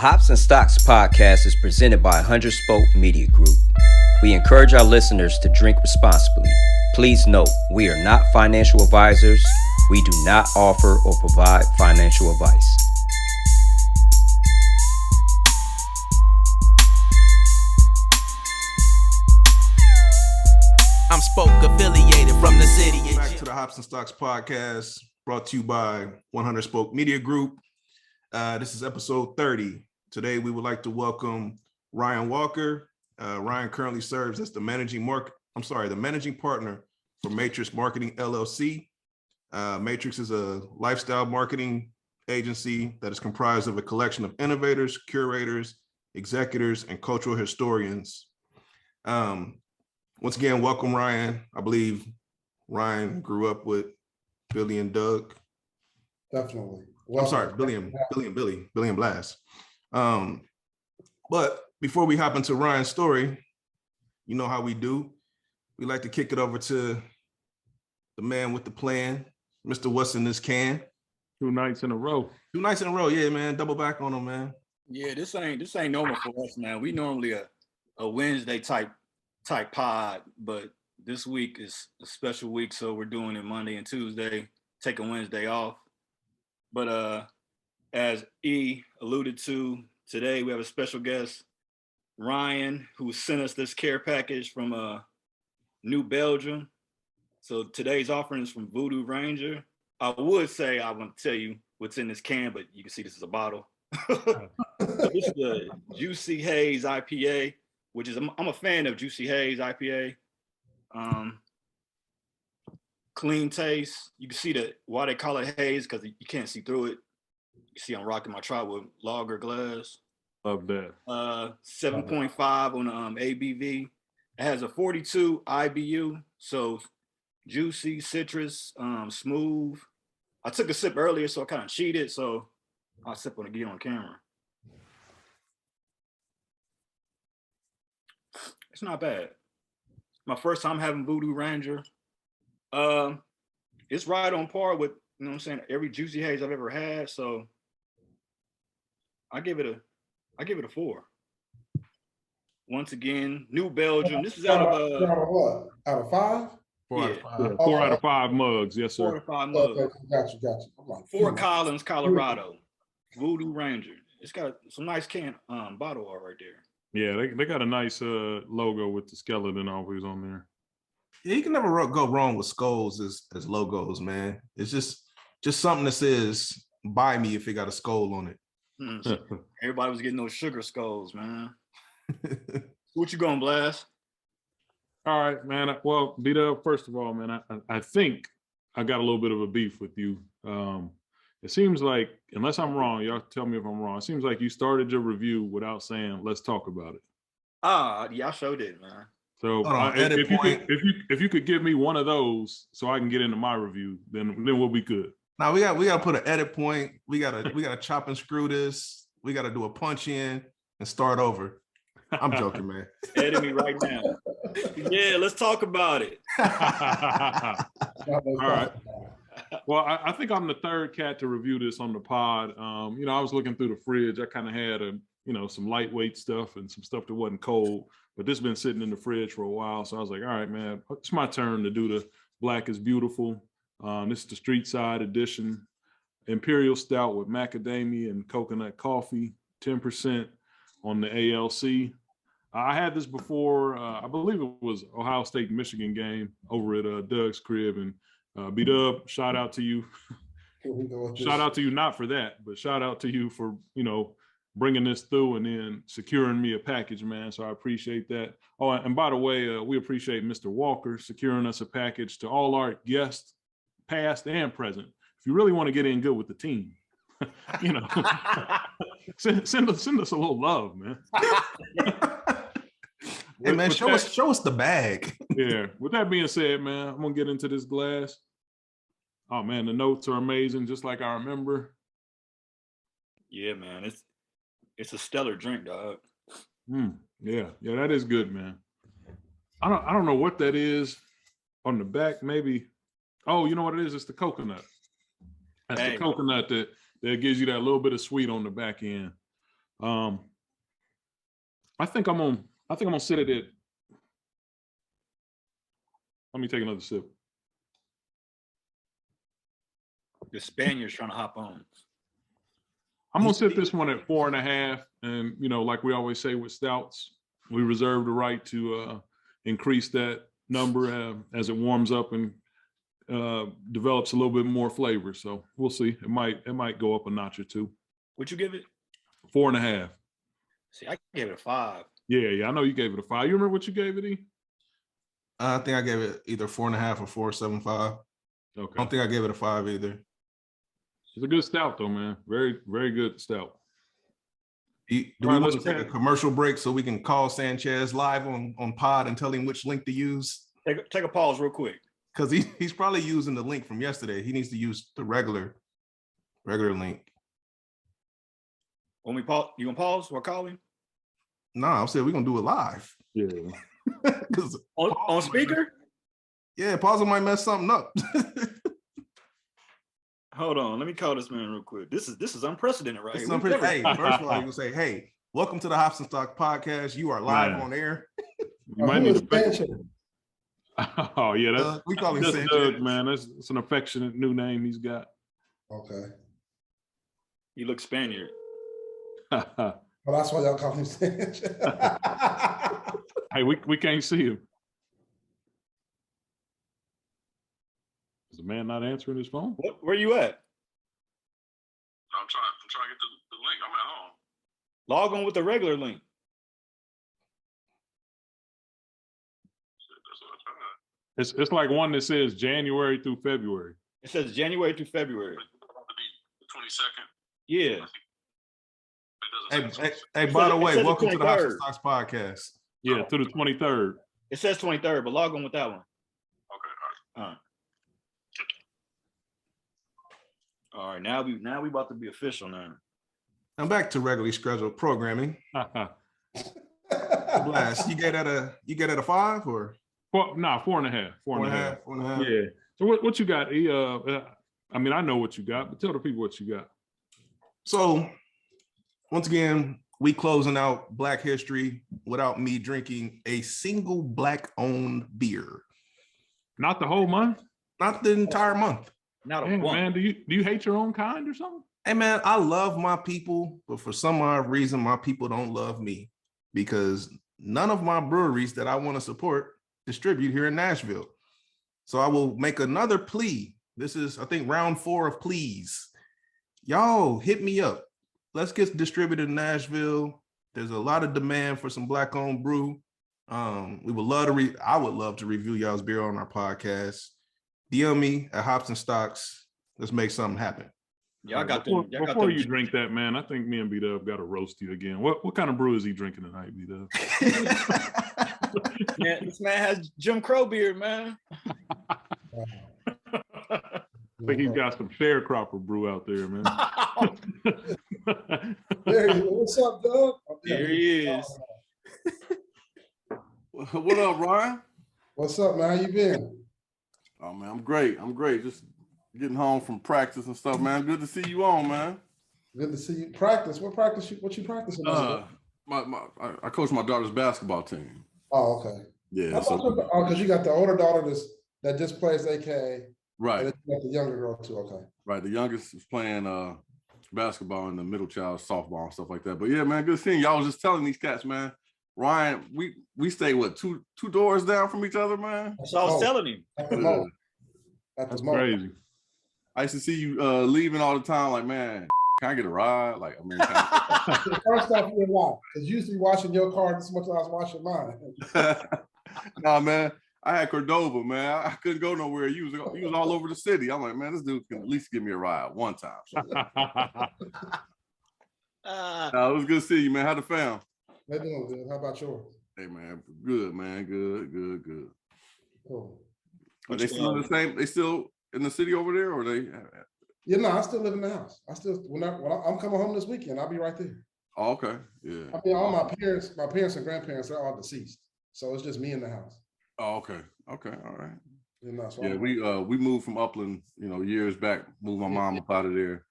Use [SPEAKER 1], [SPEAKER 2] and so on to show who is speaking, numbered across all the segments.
[SPEAKER 1] Hops and Stocks podcast is presented by 100 Spoke Media Group. We encourage our listeners to drink responsibly. Please note, we are not financial advisors. We do not offer or provide financial advice.
[SPEAKER 2] I'm Spoke affiliated from the city.
[SPEAKER 3] Back to the Hops and Stocks podcast, brought to you by 100 Spoke Media Group. This is episode 30. Today, we would like to welcome Ryan Walker. Ryan currently serves as the managing partner for Matrix Marketing LLC. Matrix is a lifestyle marketing agency that is comprised of a collection of innovators, curators, executors, and cultural historians. Once again, welcome, Ryan. I believe Ryan grew up with Billy and Doug.
[SPEAKER 4] Definitely.
[SPEAKER 3] I'm sorry, Billy and Blast. But before we hop into Ryan's story, you know how we do. We like to kick it over to the man with the plan, Mr. What's in This Can.
[SPEAKER 5] 2 nights in a row.
[SPEAKER 3] 2 nights in a row, yeah, man. Double back on them, man.
[SPEAKER 6] Yeah, this ain't normal for us, man. We normally a Wednesday type pod, but this week is a special week, so we're doing it Monday and Tuesday, taking Wednesday off. But as E alluded to, today we have a special guest, Ryan, who sent us this care package from New Belgium. So today's offering is from Voodoo Ranger. I would say I want to tell you what's in this can, but you can see this is a bottle. So this is the Juicy Haze IPA, which is, I'm a fan of Juicy Haze IPA. Clean taste. You can see why they call it haze, because you can't see through it. You see I'm rocking my Trotwood lager glass.
[SPEAKER 5] Love that.
[SPEAKER 6] 7.5 on the ABV. It has a 42 IBU, so juicy, citrus, smooth. I took a sip earlier, so I kind of cheated, so I'll sip on it again on camera. It's not bad. My first time having Voodoo Ranger. It's right on par with, you know what I'm saying, every Juicy Haze I've ever had. So I give it a 4. Once again, New Belgium. This is out of
[SPEAKER 4] what? Out of 5?
[SPEAKER 3] 4 out of 5.
[SPEAKER 5] Yeah, 4 out of 5 mugs, yes, sir.
[SPEAKER 6] 4 out of 5 mugs.
[SPEAKER 4] Okay, got you. I'm like,
[SPEAKER 6] Fort Collins, Colorado. Voodoo Ranger. It's got some nice bottle art right there.
[SPEAKER 5] Yeah, they got a nice logo with the skeleton always on there.
[SPEAKER 3] Yeah, you can never go wrong with skulls as logos, man. It's just something that says, buy me if it got a skull on it.
[SPEAKER 6] Everybody was getting those sugar skulls, man. What you going, Blast?
[SPEAKER 5] All right, man. Well, B-Dub, first of all, man, I think I got a little bit of a beef with you. It seems like, unless I'm wrong, y'all tell me if I'm wrong, it seems like you started your review without saying, let's talk about it.
[SPEAKER 6] Yeah, I sure did, man.
[SPEAKER 5] So if you could give me one of those so I can get into my review, then we'll be good.
[SPEAKER 3] Now we got to put an edit point. We gotta chop and screw this. We gotta do a punch in and start over. I'm joking, man.
[SPEAKER 6] Edit me right now. Yeah, let's talk about it.
[SPEAKER 5] All right. Well, I think I'm the third cat to review this on the pod. I was looking through the fridge. I kind of had some lightweight stuff and some stuff that wasn't cold, but this has been sitting in the fridge for a while. So I was like, all right, man, it's my turn to do the Black is Beautiful. This is the Street Side edition. Imperial Stout with macadamia and coconut coffee, 10% on the ALC. I had this before, I believe it was Ohio State, Michigan game over at Doug's crib. And B-Dub, shout out to you. Shout out to you, not for that, but shout out to you for, bringing this through and then securing me a package, man. So I appreciate that. Oh, and by the way, we appreciate Mr. Walker securing us a package. To all our guests, past and present. If you really want to get in good with the team, send us a little love, man.
[SPEAKER 3] Hey, man, show us the bag.
[SPEAKER 5] Yeah. With that being said, man, I'm gonna get into this glass. Oh man, the notes are amazing, just like I remember.
[SPEAKER 6] Yeah, man, it's a stellar drink, dog.
[SPEAKER 5] Yeah, that is good, man. I don't know what that is on the back. Maybe. Oh, you know what it is? It's the coconut. That's the coconut that gives you that little bit of sweet on the back end. I think I'm gonna sit at it. Let me take another sip.
[SPEAKER 6] The Spaniard's trying to hop on.
[SPEAKER 5] I'm gonna sit this one at 4.5, and like we always say with stouts, we reserve the right to increase that number as it warms up and develops a little bit more flavor. So we'll see. It might go up a notch or two.
[SPEAKER 6] What'd you give it?
[SPEAKER 5] 4.5.
[SPEAKER 6] See, I gave it a 5.
[SPEAKER 5] Yeah. I know you gave it a 5. You remember what you gave it, E?
[SPEAKER 3] I think I gave it either 4.5 or 4.75.
[SPEAKER 5] Okay.
[SPEAKER 3] I don't think I gave it a 5 either.
[SPEAKER 5] It's a good stout though, man. Very, very good stout.
[SPEAKER 3] Do we want to take a commercial break so we can call Sanchez live on pod and tell him which link to use?
[SPEAKER 6] Take a pause real quick.
[SPEAKER 3] Because he's probably using the link from yesterday. He needs to use the regular link.
[SPEAKER 6] When we pause, you gonna pause or call him?
[SPEAKER 3] No, I said we're gonna do it live.
[SPEAKER 5] Yeah.
[SPEAKER 6] on speaker?
[SPEAKER 3] Yeah, pause might mess something up.
[SPEAKER 6] Hold on, let me call this man real quick. This is unprecedented, right?
[SPEAKER 3] Hey, first of all, you can say, "Hey, welcome to the Hops and Stock podcast. You are live on air."
[SPEAKER 5] You might need to. Oh yeah,
[SPEAKER 3] we call him Sanchez.
[SPEAKER 5] Doug, man. That's an affectionate new name he's got.
[SPEAKER 4] Okay.
[SPEAKER 6] You look Spaniard.
[SPEAKER 4] Well, that's why y'all call him Sanchez.
[SPEAKER 5] Hey, we can't see him. Is the man not answering his phone?
[SPEAKER 6] Where you at?
[SPEAKER 5] I'm trying to get the link. I'm at home.
[SPEAKER 6] Log on with the regular link.
[SPEAKER 5] It's like one that says January through February.
[SPEAKER 6] It says January through February.
[SPEAKER 5] The 22nd.
[SPEAKER 6] Yeah.
[SPEAKER 3] Hey, by the way, welcome to the Hops and Stocks podcast.
[SPEAKER 5] Yeah, to the 23rd.
[SPEAKER 6] It says 23rd, but log on with that one.
[SPEAKER 5] Okay,
[SPEAKER 6] all right. All right, now we about to be official now.
[SPEAKER 3] I'm back to regularly scheduled programming. Blast. You get at a 5 or?
[SPEAKER 5] 4.5. 4.5. Yeah. So what you got? I mean, I know what you got, but tell the people what you got.
[SPEAKER 3] So once again, we closing out Black History without me drinking a single Black-owned beer.
[SPEAKER 5] Not the whole month?
[SPEAKER 3] Not the entire month.
[SPEAKER 6] Not a
[SPEAKER 5] Damn,
[SPEAKER 6] one.
[SPEAKER 5] man, do you hate your own kind or something?
[SPEAKER 3] Hey man, I love my people, but for some odd reason, my people don't love me because none of my breweries that I want to support distribute here in Nashville. So I will make another plea. This is, I think, round 4 of pleas. Y'all hit me up. Let's get distributed in Nashville. There's a lot of demand for some Black-owned brew. We would love to. I would love to review y'all's beer on our podcast. DM me at Hops and Stocks. Let's make something happen.
[SPEAKER 6] Yeah, I got them.
[SPEAKER 5] Before you drink that, man, I think me and B-Dub got to roast you again. What kind of brew is he drinking tonight, B-Dub?
[SPEAKER 6] Man, this man has Jim Crow beer, man.
[SPEAKER 5] I think he's got some sharecropper brew out there, man.
[SPEAKER 4] What's up, Doug?
[SPEAKER 6] Here he is.
[SPEAKER 7] What up, Ryan?
[SPEAKER 4] What's up, man? How you been?
[SPEAKER 7] Oh man, I'm great. Just getting home from practice and stuff, man. Good to see you on, man.
[SPEAKER 4] Good to see you. Practice? What practice? What you practicing?
[SPEAKER 7] I coach my daughter's basketball team.
[SPEAKER 4] Oh, okay.
[SPEAKER 7] Yeah.
[SPEAKER 4] Because you got the older daughter that just plays AK.
[SPEAKER 7] Right.
[SPEAKER 4] And you got the younger girl too. Okay.
[SPEAKER 7] Right. The youngest is playing basketball and the middle child softball and stuff like that. But yeah, man, good seeing you. I was just telling these cats, man. Ryan, we stay what two doors down from each other, man.
[SPEAKER 6] So I was telling him.
[SPEAKER 5] That's crazy.
[SPEAKER 7] I used to see you leaving all the time, like, man, can I get a ride? Like, I mean,
[SPEAKER 4] first off, you're why? Because usually watching your car as much as I was watching mine.
[SPEAKER 7] Nah, man, I had Cordova, man. I couldn't go nowhere. He was all over the city. I'm like, man, this dude can at least give me a ride one time. So. It was good to see you, man. How the fam?
[SPEAKER 4] They doing good. How about yours?
[SPEAKER 7] Hey, man, good, man. Good.
[SPEAKER 4] Cool.
[SPEAKER 7] Are they still the same? They still in the city over there, or they?
[SPEAKER 4] Yeah, no, I still live in the house. When I'm coming home this weekend, I'll be right there.
[SPEAKER 7] Oh, okay, yeah.
[SPEAKER 4] I mean, all my parents and grandparents are all deceased, so it's just me in the house.
[SPEAKER 7] Oh, okay, all right.
[SPEAKER 4] You know, so
[SPEAKER 7] yeah, we moved from Upland, years back. Moved my mom up out of there.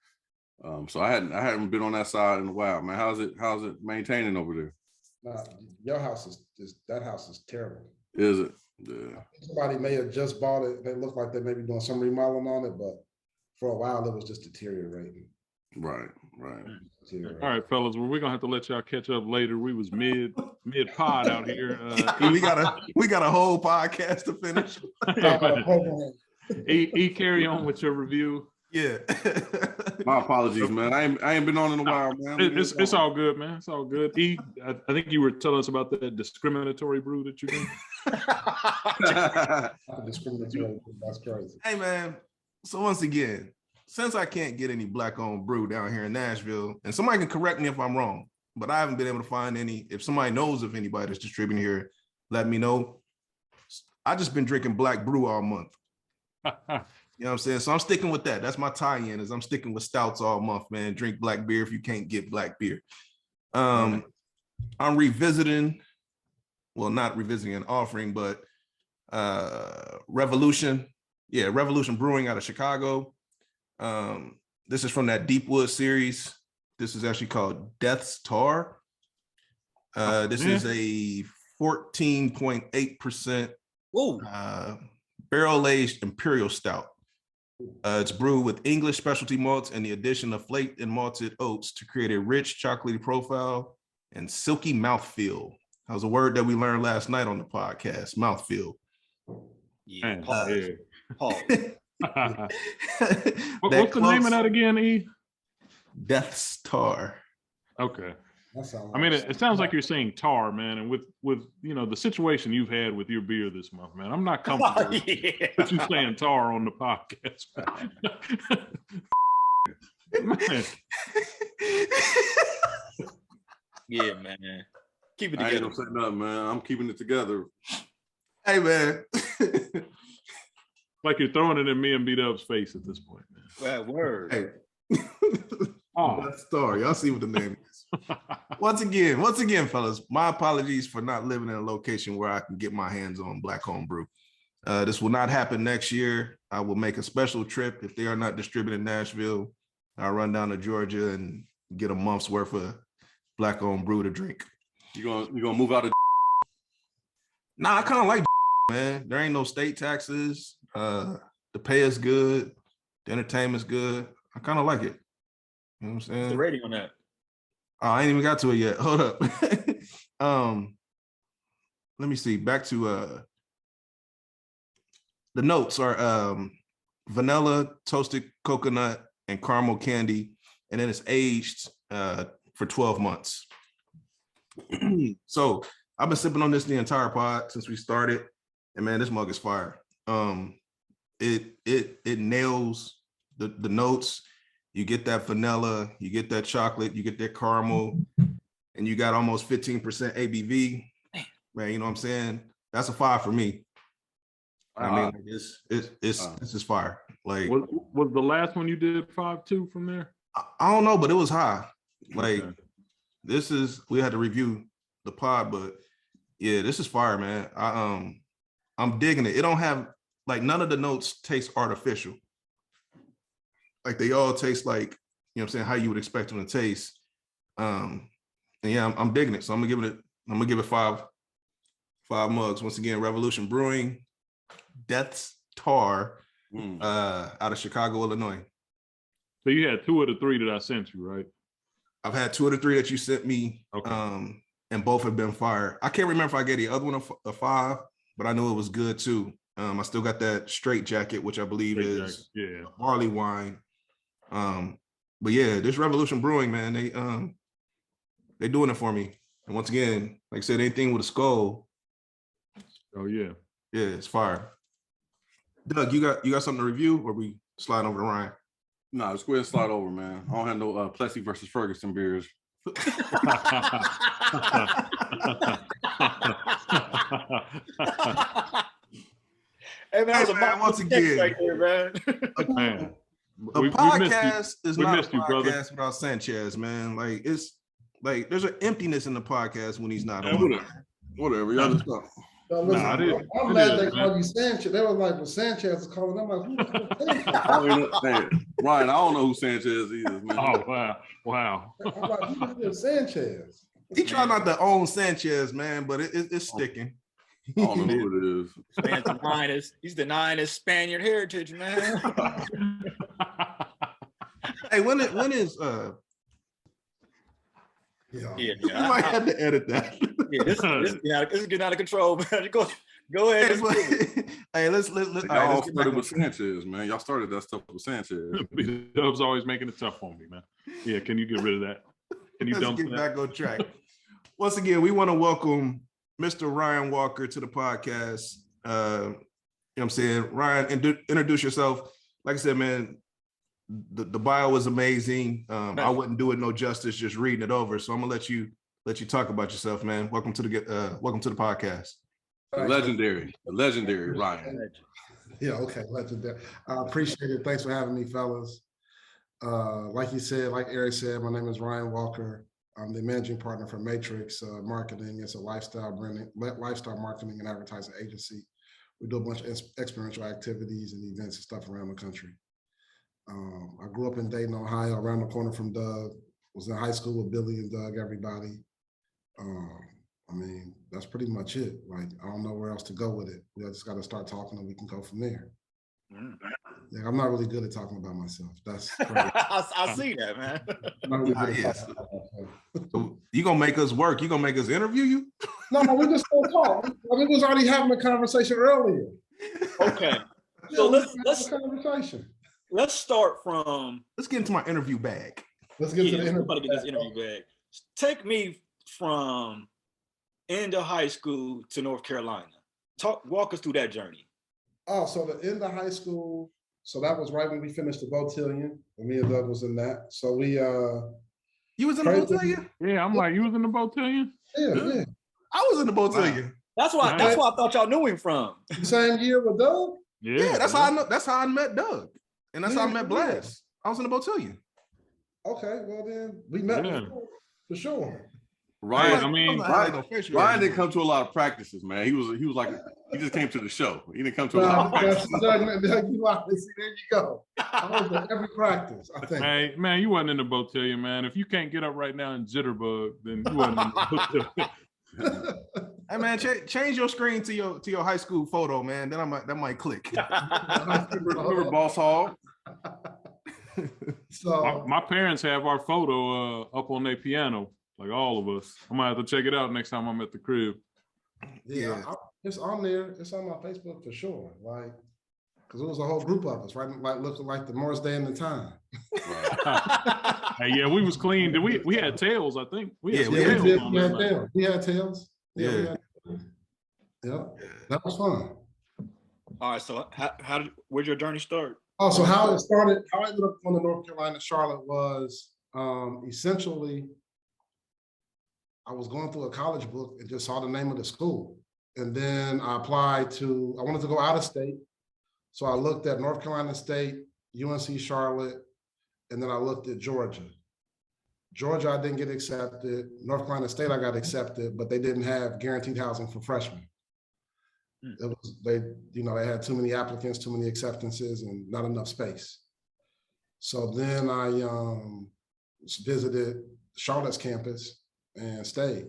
[SPEAKER 7] So I hadn't been on that side in a while, man. How's it maintaining over there?
[SPEAKER 4] Your house is that house is terrible.
[SPEAKER 7] Is it? Yeah.
[SPEAKER 4] Somebody may have just bought it. They look like they may be doing some remodeling on it, but for a while it was just deteriorating.
[SPEAKER 7] Right.
[SPEAKER 5] All right, fellas. Well, we're gonna have to let y'all catch up later. We was mid pod out here.
[SPEAKER 3] we got a whole podcast to finish.
[SPEAKER 5] Carry on with your review.
[SPEAKER 3] Yeah.
[SPEAKER 7] My apologies, man. I ain't been on in a while, man.
[SPEAKER 5] It's all good, man. It's all good. I think you were telling us about that discriminatory brew that you're doing.
[SPEAKER 4] Discriminatory, that's crazy.
[SPEAKER 3] Hey, man. So once again, since I can't get any black-owned brew down here in Nashville, and somebody can correct me if I'm wrong, but I haven't been able to find any. If somebody knows of anybody that's distributing here, let me know. I just been drinking black brew all month. You know what I'm saying? So I'm sticking with that. That's my tie-in, is I'm sticking with stouts all month, man. Drink black beer if you can't get black beer. I'm revisiting, well, not revisiting an offering, but Revolution. Yeah, Revolution Brewing out of Chicago. This is from that Deepwood series. This is actually called Death's Tar. This is a 14.8% barrel-aged imperial stout. It's brewed with English specialty malts and the addition of flaked and malted oats to create a rich chocolatey profile and silky mouthfeel. That was a word that we learned last night on the podcast, mouthfeel.
[SPEAKER 6] Yeah.
[SPEAKER 5] What's the name of that again, E?
[SPEAKER 3] Death's Tar.
[SPEAKER 5] Okay.
[SPEAKER 4] I
[SPEAKER 5] mean, it sounds like you're saying tar, man, and with the situation you've had with your beer this month, man, I'm not comfortable with you saying tar on the podcast. Man.
[SPEAKER 6] Yeah, man. Keep it
[SPEAKER 7] I ain't
[SPEAKER 6] together.
[SPEAKER 7] gonna say nothing, man. I'm keeping it together.
[SPEAKER 3] Hey, man.
[SPEAKER 5] Like you're throwing it in me and B-Dub's face at this point, man.
[SPEAKER 6] That word.
[SPEAKER 3] Hey.
[SPEAKER 5] Oh.
[SPEAKER 3] Death's Tar. Y'all see what the name is. Once again, fellas, my apologies for not living in a location where I can get my hands on black home brew. This will not happen next year. I will make a special trip if they are not distributed in Nashville. I'll run down to Georgia and get a month's worth of black owned brew to drink.
[SPEAKER 7] You gonna move out of?
[SPEAKER 3] Nah, I kind of like man. There ain't no state taxes. The pay is good. The entertainment's good. I kind of like it. You know what I'm saying?
[SPEAKER 6] What's the rating on that?
[SPEAKER 3] Oh, I ain't even got to it yet. Hold up. Let me see. Back to the notes are vanilla, toasted coconut, and caramel candy, and then it's aged for 12 months. So I've been sipping on this the entire pod since we started, and man, this mug is fire. It nails the notes. You get that vanilla, you get that chocolate, you get that caramel, and you got almost 15% ABV. Man, you know what I'm saying? That's a 5 for me. I mean, it's this is fire. Like,
[SPEAKER 5] was the last one you did 5.2 from there?
[SPEAKER 3] I don't know, but it was high. Like,
[SPEAKER 5] Okay.
[SPEAKER 3] this is, we had to review the pod, but yeah, this is fire, man. I'm digging it. It don't have, like, none of the notes taste artificial. Like, they all taste like, you know what I'm saying, how you would expect them to taste. And yeah, I'm digging it. So I'm gonna give it 5 mugs. Once again, Revolution Brewing, Death's Tar, out of Chicago, Illinois.
[SPEAKER 5] So you had 2 of the 3 that I sent you, right?
[SPEAKER 3] I've had 2 of the 3 that you sent me,
[SPEAKER 5] Okay.
[SPEAKER 3] and both have been fire. I can't remember if I gave the other one a 5, but I knew it was good too. I still got that straight jacket, which I believe is
[SPEAKER 5] yeah,
[SPEAKER 3] barley wine. But yeah, this Revolution Brewing, man, they doing it for me. And once again, like I said, anything with a skull.
[SPEAKER 5] Oh yeah,
[SPEAKER 3] it's fire. Doug, you got something to review, or we slide over to Ryan?
[SPEAKER 7] No, let's go ahead and slide over, man. I don't have no Plessy versus Ferguson beers.
[SPEAKER 6] Hey, man,
[SPEAKER 3] once again,
[SPEAKER 6] right there, man.
[SPEAKER 5] Man.
[SPEAKER 3] The podcast is not a podcast without Sanchez, man. Like, it's like there's an emptiness in the podcast when he's not on.
[SPEAKER 7] Whatever. Y'all just talk.
[SPEAKER 4] No, listen,
[SPEAKER 5] Nah,
[SPEAKER 4] I'm mad they called you Sanchez. They were like, well, Sanchez is calling. I'm like, who the fuck is Sanchez?
[SPEAKER 7] I don't even know, man, Ryan, I don't know who Sanchez is, man.
[SPEAKER 5] Oh wow.
[SPEAKER 4] I'm like, who the hell is Sanchez?
[SPEAKER 3] He try not to own Sanchez, man, but it's sticking.
[SPEAKER 7] I don't know who it is.
[SPEAKER 6] He's denying his Spaniard heritage, man.
[SPEAKER 3] Hey, when is
[SPEAKER 4] Yeah.
[SPEAKER 3] you might have to edit that.
[SPEAKER 6] Yeah, this is getting out of control, man. Go ahead.
[SPEAKER 3] Hey, let's
[SPEAKER 7] Y'all started with Sanchez, man. Y'all started that stuff with Sanchez.
[SPEAKER 5] Dub's always making it tough on me, man. Yeah, can you get rid of that? Can you
[SPEAKER 3] Let's
[SPEAKER 5] dump
[SPEAKER 3] get
[SPEAKER 5] that?
[SPEAKER 3] back on track. Once again, we want to welcome Mr. Ryan Walker to the podcast. You know what I'm saying? Ryan, introduce yourself. Like I said, man, the bio is amazing. I wouldn't do it no justice just reading it over. So I'm gonna let you talk about yourself, man. Welcome to the podcast.
[SPEAKER 7] Legendary Ryan.
[SPEAKER 4] Yeah, okay, legendary. I appreciate it. Thanks for having me, fellas. Like you said, like Eric said, my name is Ryan Walker. I'm the managing partner for Matrix Marketing. It's a lifestyle marketing and advertising agency. We do a bunch of experiential activities and events and stuff around the country. I grew up in Dayton, Ohio, around the corner from Doug. Was in high school with Billy and Doug, everybody. I mean, that's pretty much it. Like, I don't know where else to go with it. We just got to start talking and we can go from there. Yeah, I'm not really good at talking about myself. That's
[SPEAKER 6] I see that, man.
[SPEAKER 4] I'm not really good at
[SPEAKER 3] Yes.
[SPEAKER 4] talking about myself.
[SPEAKER 3] So you gonna make us work? You gonna make us interview you?
[SPEAKER 4] No, we just don't talk. I mean, we was already having a conversation earlier.
[SPEAKER 6] Okay.
[SPEAKER 4] Yeah,
[SPEAKER 6] So
[SPEAKER 4] we
[SPEAKER 6] let's
[SPEAKER 4] had a conversation.
[SPEAKER 6] let's start from.
[SPEAKER 3] Let's get into my interview bag.
[SPEAKER 4] Let's get to the
[SPEAKER 6] We're
[SPEAKER 4] interview.
[SPEAKER 6] about to get this interview bag. Take me from end of high school to North Carolina. Walk us through that journey.
[SPEAKER 4] Oh, so the end of high school. So that was right when we finished the Botillion, and me and Doug was in that. So we
[SPEAKER 3] You was in the Botillion?
[SPEAKER 5] Yeah, I'm like, you was in the Botillion?
[SPEAKER 4] yeah.
[SPEAKER 3] I was in the Botillion.
[SPEAKER 6] That's why I thought y'all knew him from.
[SPEAKER 4] Same year with Doug?
[SPEAKER 3] Yeah, that's how I know. That's how I met Doug, and that's how I met Blast. I was in the Botillion.
[SPEAKER 4] Okay, well then we met before, for sure.
[SPEAKER 7] Ryan,
[SPEAKER 5] I mean,
[SPEAKER 7] Ryan didn't come to a lot of practices, man. He was like, he just came to the show. He didn't come to a lot of practices.
[SPEAKER 4] Doug, there you go. I was at every practice, I think.
[SPEAKER 5] Hey, man, you wasn't in the Botillion, man. If you can't get up right now and jitterbug, then you wasn't in the Botillion.
[SPEAKER 3] Hey man, change your screen to your high school photo, man. Then that might click.
[SPEAKER 7] Remember Boss Hall?
[SPEAKER 4] So
[SPEAKER 5] My parents have our photo up on their piano, like all of us. I might have to check it out next time I'm at the crib.
[SPEAKER 4] yeah, it's on there. It's on my Facebook for sure. Like, because it was a whole group of us, right? Like looking like the Morris Day and the Time.
[SPEAKER 5] Hey, yeah, we was clean. We had tails, I think. We had
[SPEAKER 4] tails. We had tails.
[SPEAKER 3] Yeah.
[SPEAKER 4] Yeah, that was fun.
[SPEAKER 6] All right, so where'd your journey start?
[SPEAKER 4] Oh, so how it started, how I ended up on the North Carolina Charlotte was essentially, I was going through a college book and just saw the name of the school. And then I wanted to go out of state. So I looked at North Carolina State, UNC Charlotte, and then I looked at Georgia. Georgia, I didn't get accepted. North Carolina State, I got accepted, but they didn't have guaranteed housing for freshmen. They had too many applicants, too many acceptances, and not enough space. So then I visited Charlotte's campus and stayed.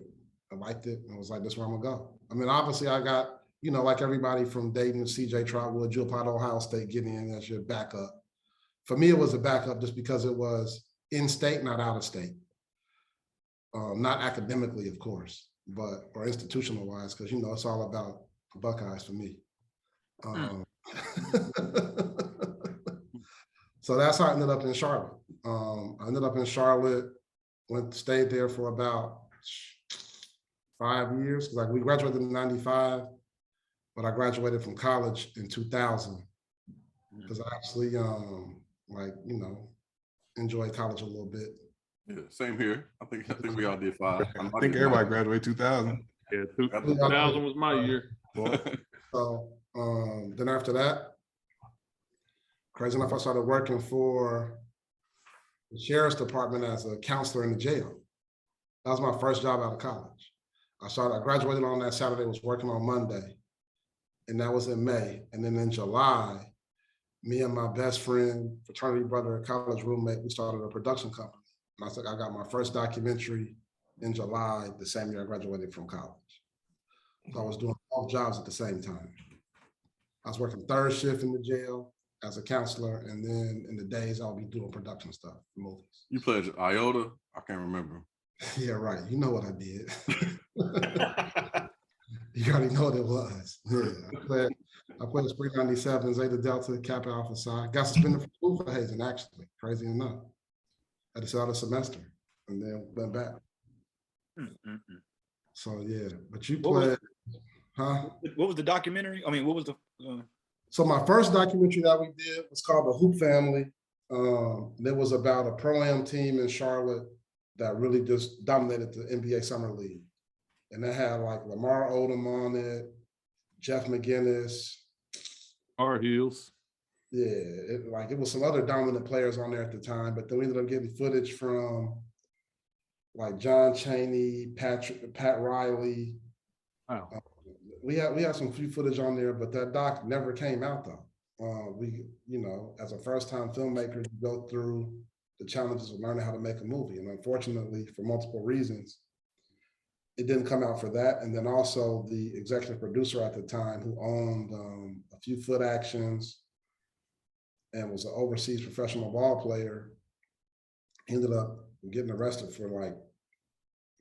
[SPEAKER 4] I liked it and was like, this is where I'm gonna go. I mean, obviously I got, like everybody from Dayton, CJ Trotwood, Jewel Pot, Ohio State getting in as your backup. For me, it was a backup just because it was in-state, not out of state. Not academically, of course, or institutional-wise, because, it's all about Buckeyes for me. So that's how I ended up in Charlotte. I ended up in Charlotte, stayed there for about 5 years. Like, we graduated in 95, but I graduated from college in 2000 because I actually enjoyed college a little bit.
[SPEAKER 7] Yeah, same here. I think we all did 5.
[SPEAKER 3] I think everybody graduated 2000.
[SPEAKER 5] Yeah, 2000 was my year.
[SPEAKER 4] So then after that, crazy enough, I started working for the sheriff's department as a counselor in the jail. That was my first job out of college. I graduated on that Saturday, was working on Monday, and that was in May. And then in July, me and my best friend, fraternity brother, college roommate, we started a production company. And I got my first documentary in July, the same year I graduated from college. So I was doing all jobs at the same time. I was working third shift in the jail as a counselor, and then in the days I'll be doing production stuff for movies.
[SPEAKER 7] You played Iota? I can't remember.
[SPEAKER 4] Yeah, right. You know what I did. You already know what it was. Yeah, I played Spring 97, Zeta Delta, Kappa Alpha Psi. Got suspended from school for hazing, actually, crazy enough. Had to sit out a semester and then went back. So yeah, but you played, huh?
[SPEAKER 6] What was the documentary? I mean, what was the?
[SPEAKER 4] So my first documentary that we did was called The Hoop Family. It was about a pro-am team in Charlotte that really just dominated the NBA Summer League. And they had like Lamar Odom on it, Jeff McGinnis.
[SPEAKER 5] Our heels.
[SPEAKER 4] Yeah, it was some other dominant players on there at the time, but then we ended up getting footage from like John Chaney, Pat Riley.
[SPEAKER 5] Wow.
[SPEAKER 4] We had some few footage on there, but that doc never came out though. We, as a first-time filmmaker, you go through the challenges of learning how to make a movie. And unfortunately, for multiple reasons, it didn't come out for that. And then also the executive producer at the time who owned a few Foot Actions and was an overseas professional ball player, ended up getting arrested for like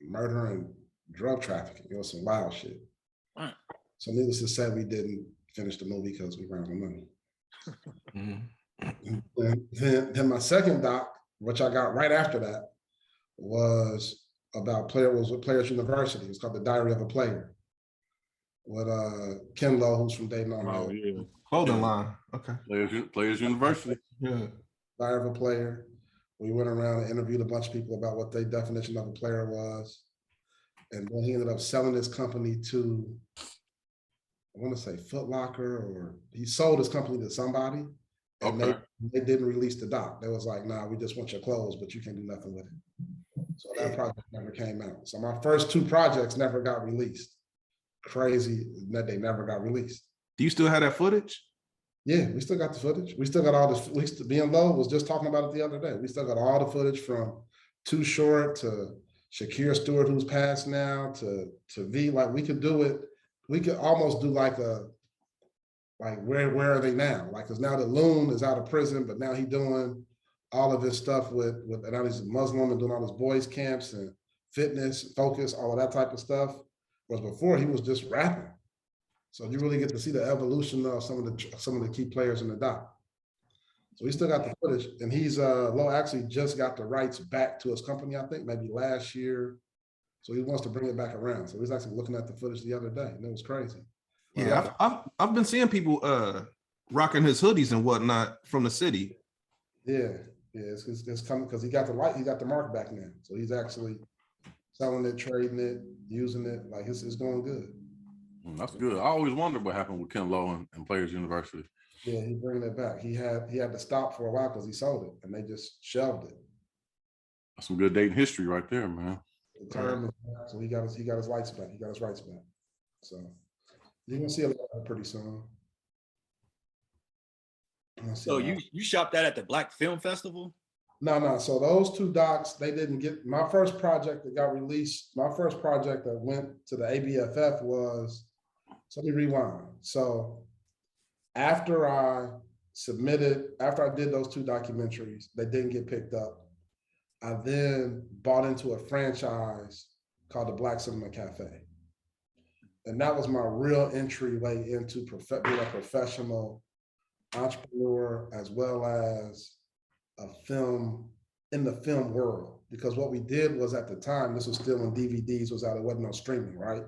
[SPEAKER 4] murder and drug trafficking. It was some wild shit.
[SPEAKER 6] Right.
[SPEAKER 4] So needless to say, we didn't finish the movie because we ran out of money. Then my second doc, which I got right after that, was about Players University. It's called The Diary of a Player. With Ken Lowe, who's from Dayton, Ohio.
[SPEAKER 5] Oh yeah.
[SPEAKER 3] Clothing line. Okay.
[SPEAKER 7] Players University.
[SPEAKER 3] Yeah.
[SPEAKER 4] Diary of a Player. We went around and interviewed a bunch of people about what their definition of a player was. And then he ended up selling his company to, I want to say Foot Locker, or he sold his company to somebody. And
[SPEAKER 7] Okay.
[SPEAKER 4] they didn't release the doc. They was like, nah, we just want your clothes, but you can't do nothing with it. So that project never came out. So my first two projects never got released. Crazy that they never got released.
[SPEAKER 3] Do you still have that footage?
[SPEAKER 4] Yeah, we still got the footage. We still got all the, being low was just talking about it the other day. We still got all the footage from Too Short to Shakira Stewart, who's passed now, to V. Like we could do it. We could almost do like where are they now? Like, cause now the Loon is out of prison, but now he's doing all of his stuff with and now he's a Muslim and doing all his boys camps and fitness, focus, all of that type of stuff. Whereas before he was just rapping. So you really get to see the evolution of some of the key players in the doc. So we still got the footage, and he's Lowe actually just got the rights back to his company, I think maybe last year. So he wants to bring it back around. So he's actually looking at the footage the other day, and it was crazy.
[SPEAKER 3] Yeah, I've been seeing people rocking his hoodies and whatnot from the city.
[SPEAKER 4] Yeah, it's coming because he got the mark back now. So he's actually selling it, trading it, using it. Like it's going good.
[SPEAKER 7] That's good. I always wondered what happened with Ken Lowe and Players University.
[SPEAKER 4] Yeah, he's bringing it back. He had to stop for a while because he sold it, and they just shelved it.
[SPEAKER 7] That's some good dating history right there, man.
[SPEAKER 4] The term, so he got his lights back. He got his rights back. So you're gonna see a lot of it pretty soon.
[SPEAKER 6] So you shot that at the Black Film Festival?
[SPEAKER 4] No. So those two docs, they didn't get my first project that got released. My first project that went to the ABFF was. So let me rewind. So after I did those two documentaries, they didn't get picked up. I then bought into a franchise called the Black Cinema Cafe. And that was my real entryway into being a professional entrepreneur, as well as in the film world. Because what we did was, at the time, this was still when DVDs was out, it wasn't no streaming, right?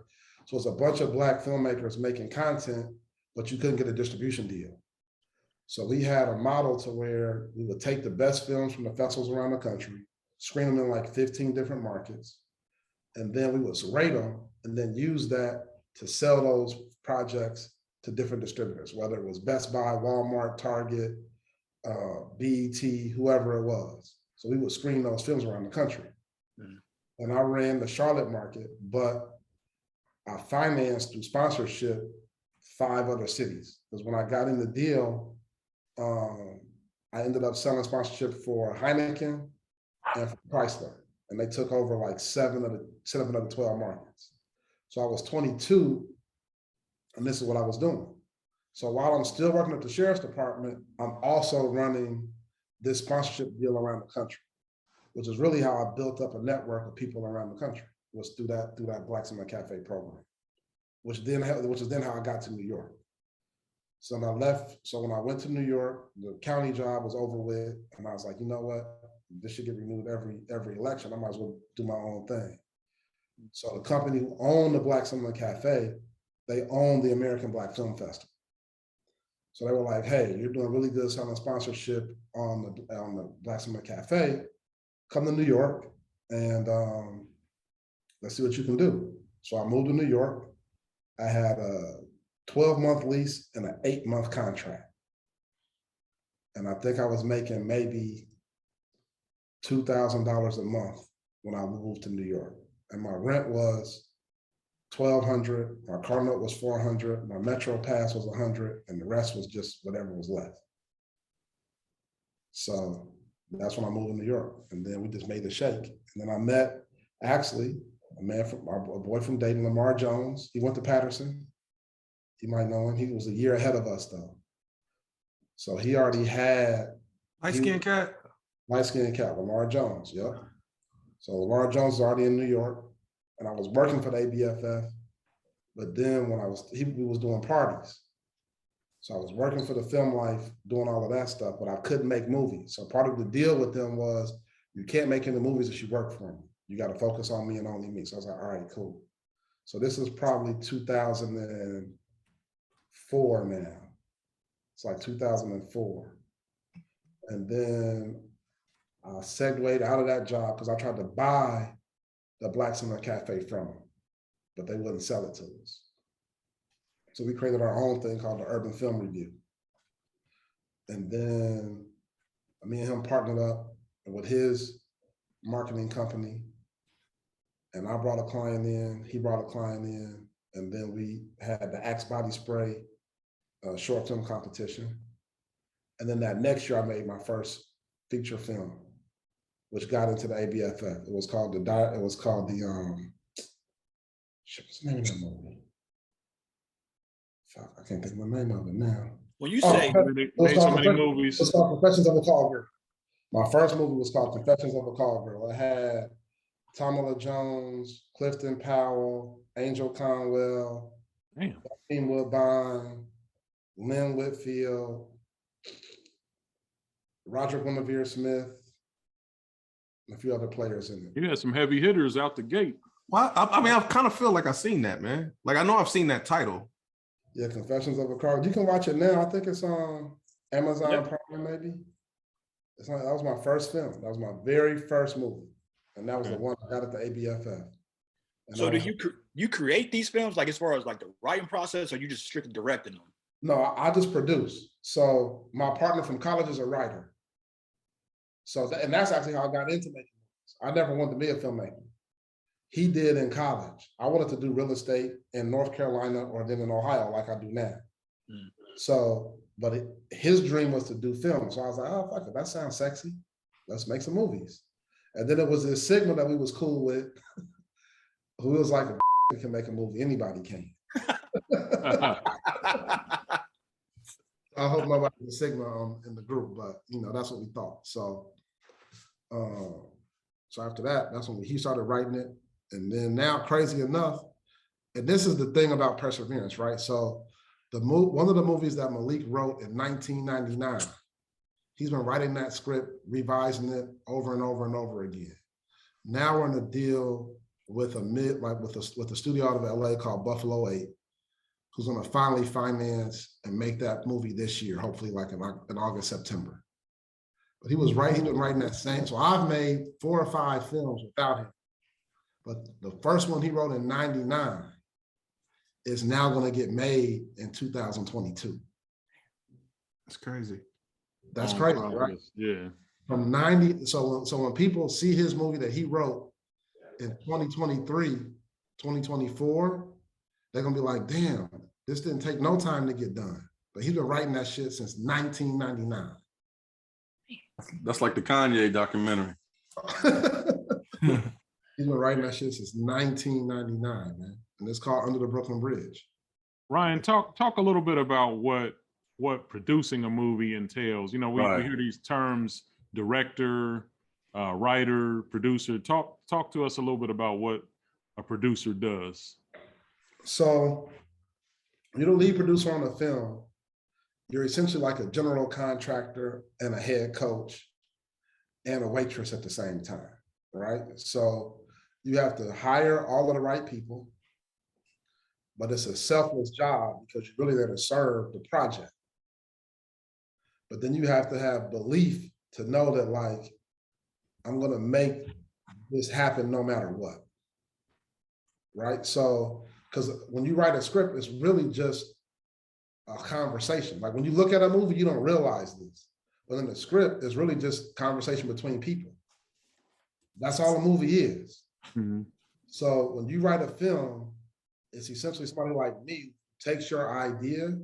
[SPEAKER 4] So it's a bunch of Black filmmakers making content, but you couldn't get a distribution deal. So we had a model to where we would take the best films from the festivals around the country, screen them in like 15 different markets, and then we would rate them and then use that to sell those projects to different distributors, whether it was Best Buy, Walmart, Target, BET, whoever it was. So we would screen those films around the country. And I ran the Charlotte market, but I financed through sponsorship 5 other cities. Because when I got in the deal, I ended up selling sponsorship for Heineken and for Chrysler. And they took over like 7 of the 12 markets. So I was 22, and this is what I was doing. So while I'm still working at the sheriff's department, I'm also running this sponsorship deal around the country, which is really how I built up a network of people around the country, was through that Black Summer Cafe program, which is then how I got to New York. So when I left, when I went to New York, the county job was over with, and I was like, you know what, this should get renewed every election. I might as well do my own thing. So the company who owned the Black Summer Cafe, they owned the American Black Film Festival. So they were like, hey, you're doing really good selling sponsorship on the Black Summer Cafe. Come to New York and let's see what you can do. So I moved to New York. I had a 12-month lease and an 8-month contract. And I think I was making maybe $2,000 a month when I moved to New York. And my rent was $1,200, my car note was $400, my Metro Pass was $100, and the rest was just whatever was left. So that's when I moved to New York, and then we just made it shake. And then I met, actually, a boy from Dayton, Lamar Jones. He went to Patterson. You might know him. He was a year ahead of us, though. So he already had
[SPEAKER 3] Light-skinned cat.
[SPEAKER 4] Light-skinned cat, Lamar Jones. Yep. So Lamar Jones was already in New York. And I was working for the ABFF, but then when we was doing parties. So I was working for the Film Life, doing all of that stuff, but I couldn't make movies. So part of the deal with them was, you can't make any movies if you work for me. You got to focus on me and only me. So I was like, all right, cool. So this is probably 2004 now. It's like 2004. And then I segued out of that job because I tried to buy the Black Summer Cafe from them, but they wouldn't sell it to us. So we created our own thing called the Urban Film Review. And then me and him partnered up with his marketing company. And I brought a client in, he brought a client in, and then we had the Axe Body Spray short film competition. And then that next year I made my first feature film, which got into the ABFF. It was called what's the name of that movie? Fuck, I can't think of the name of it now.
[SPEAKER 6] When you say
[SPEAKER 5] made so many movies,
[SPEAKER 4] it's called Confessions of a Call Girl. My first movie was called Confessions of a Call Girl. It had Tamala Jones, Clifton Powell, Angel Conwell, Joaquin Woodbine, Lynn Whitfield, Roger Guinevere Smith, and a few other players in it.
[SPEAKER 5] You had some heavy hitters out the gate.
[SPEAKER 3] Well, I mean, I kind of feel like I've seen that, man. Like, I know I've seen that title.
[SPEAKER 4] Yeah, Confessions of a Call. You can watch it now. I think it's on Amazon Prime, maybe. That was my first film. That was my very first movie. And that was the one I got at the ABFF. And
[SPEAKER 6] so do you create these films, like as far as like the writing process, or you just strictly directing them?
[SPEAKER 4] No, I just produce. So my partner from college is a writer. So, and that's actually how I got into making movies. I never wanted to be a filmmaker. He did in college. I wanted to do real estate in North Carolina or then in Ohio, like I do now. So, but his dream was to do film. So I was like, oh, fuck it, that sounds sexy. Let's make some movies. And then it was this signal that we was cool with, who was like, we can make a movie, anybody can. I hope nobody can signal in the group, but that's what we thought. So, so after that, that's when he started writing it. And then now, crazy enough, and this is the thing about perseverance, right? So one of the movies that Malik wrote in 1999, he's been writing that script, revising it over and over and over again. Now we're in a deal with a studio out of LA called Buffalo 8, who's gonna finally finance and make that movie this year, hopefully like in August, September. But he's been writing that same, so I've made 4 or 5 films without him. But the first one he wrote in 99 is now gonna get made in 2022.
[SPEAKER 3] That's crazy.
[SPEAKER 4] That's crazy, right?
[SPEAKER 5] Yeah.
[SPEAKER 4] From 90, so when people see his movie that he wrote in 2023, 2024, they're gonna be like, damn, this didn't take no time to get done. But he's been writing that shit since 1999.
[SPEAKER 7] That's like the Kanye documentary.
[SPEAKER 4] He's been writing that shit since 1999, man. And it's called Under the Brooklyn Bridge.
[SPEAKER 5] Ryan, talk a little bit about what producing a movie entails. You know, we hear these terms, director, writer, producer. Talk to us a little bit about what a producer does.
[SPEAKER 4] So you're the lead producer on a film. You're essentially like a general contractor and a head coach and a waitress at the same time, right? So you have to hire all of the right people, but it's a selfless job because you're really there to serve the project. But then you have to have belief to know that, like, I'm gonna make this happen no matter what, right? So, because when you write a script, it's really just a conversation. Like when you look at a movie, you don't realize this, but in the script, it's really just conversation between people. That's all a movie is.
[SPEAKER 5] Mm-hmm.
[SPEAKER 4] So when you write a film, it's essentially somebody like me takes your idea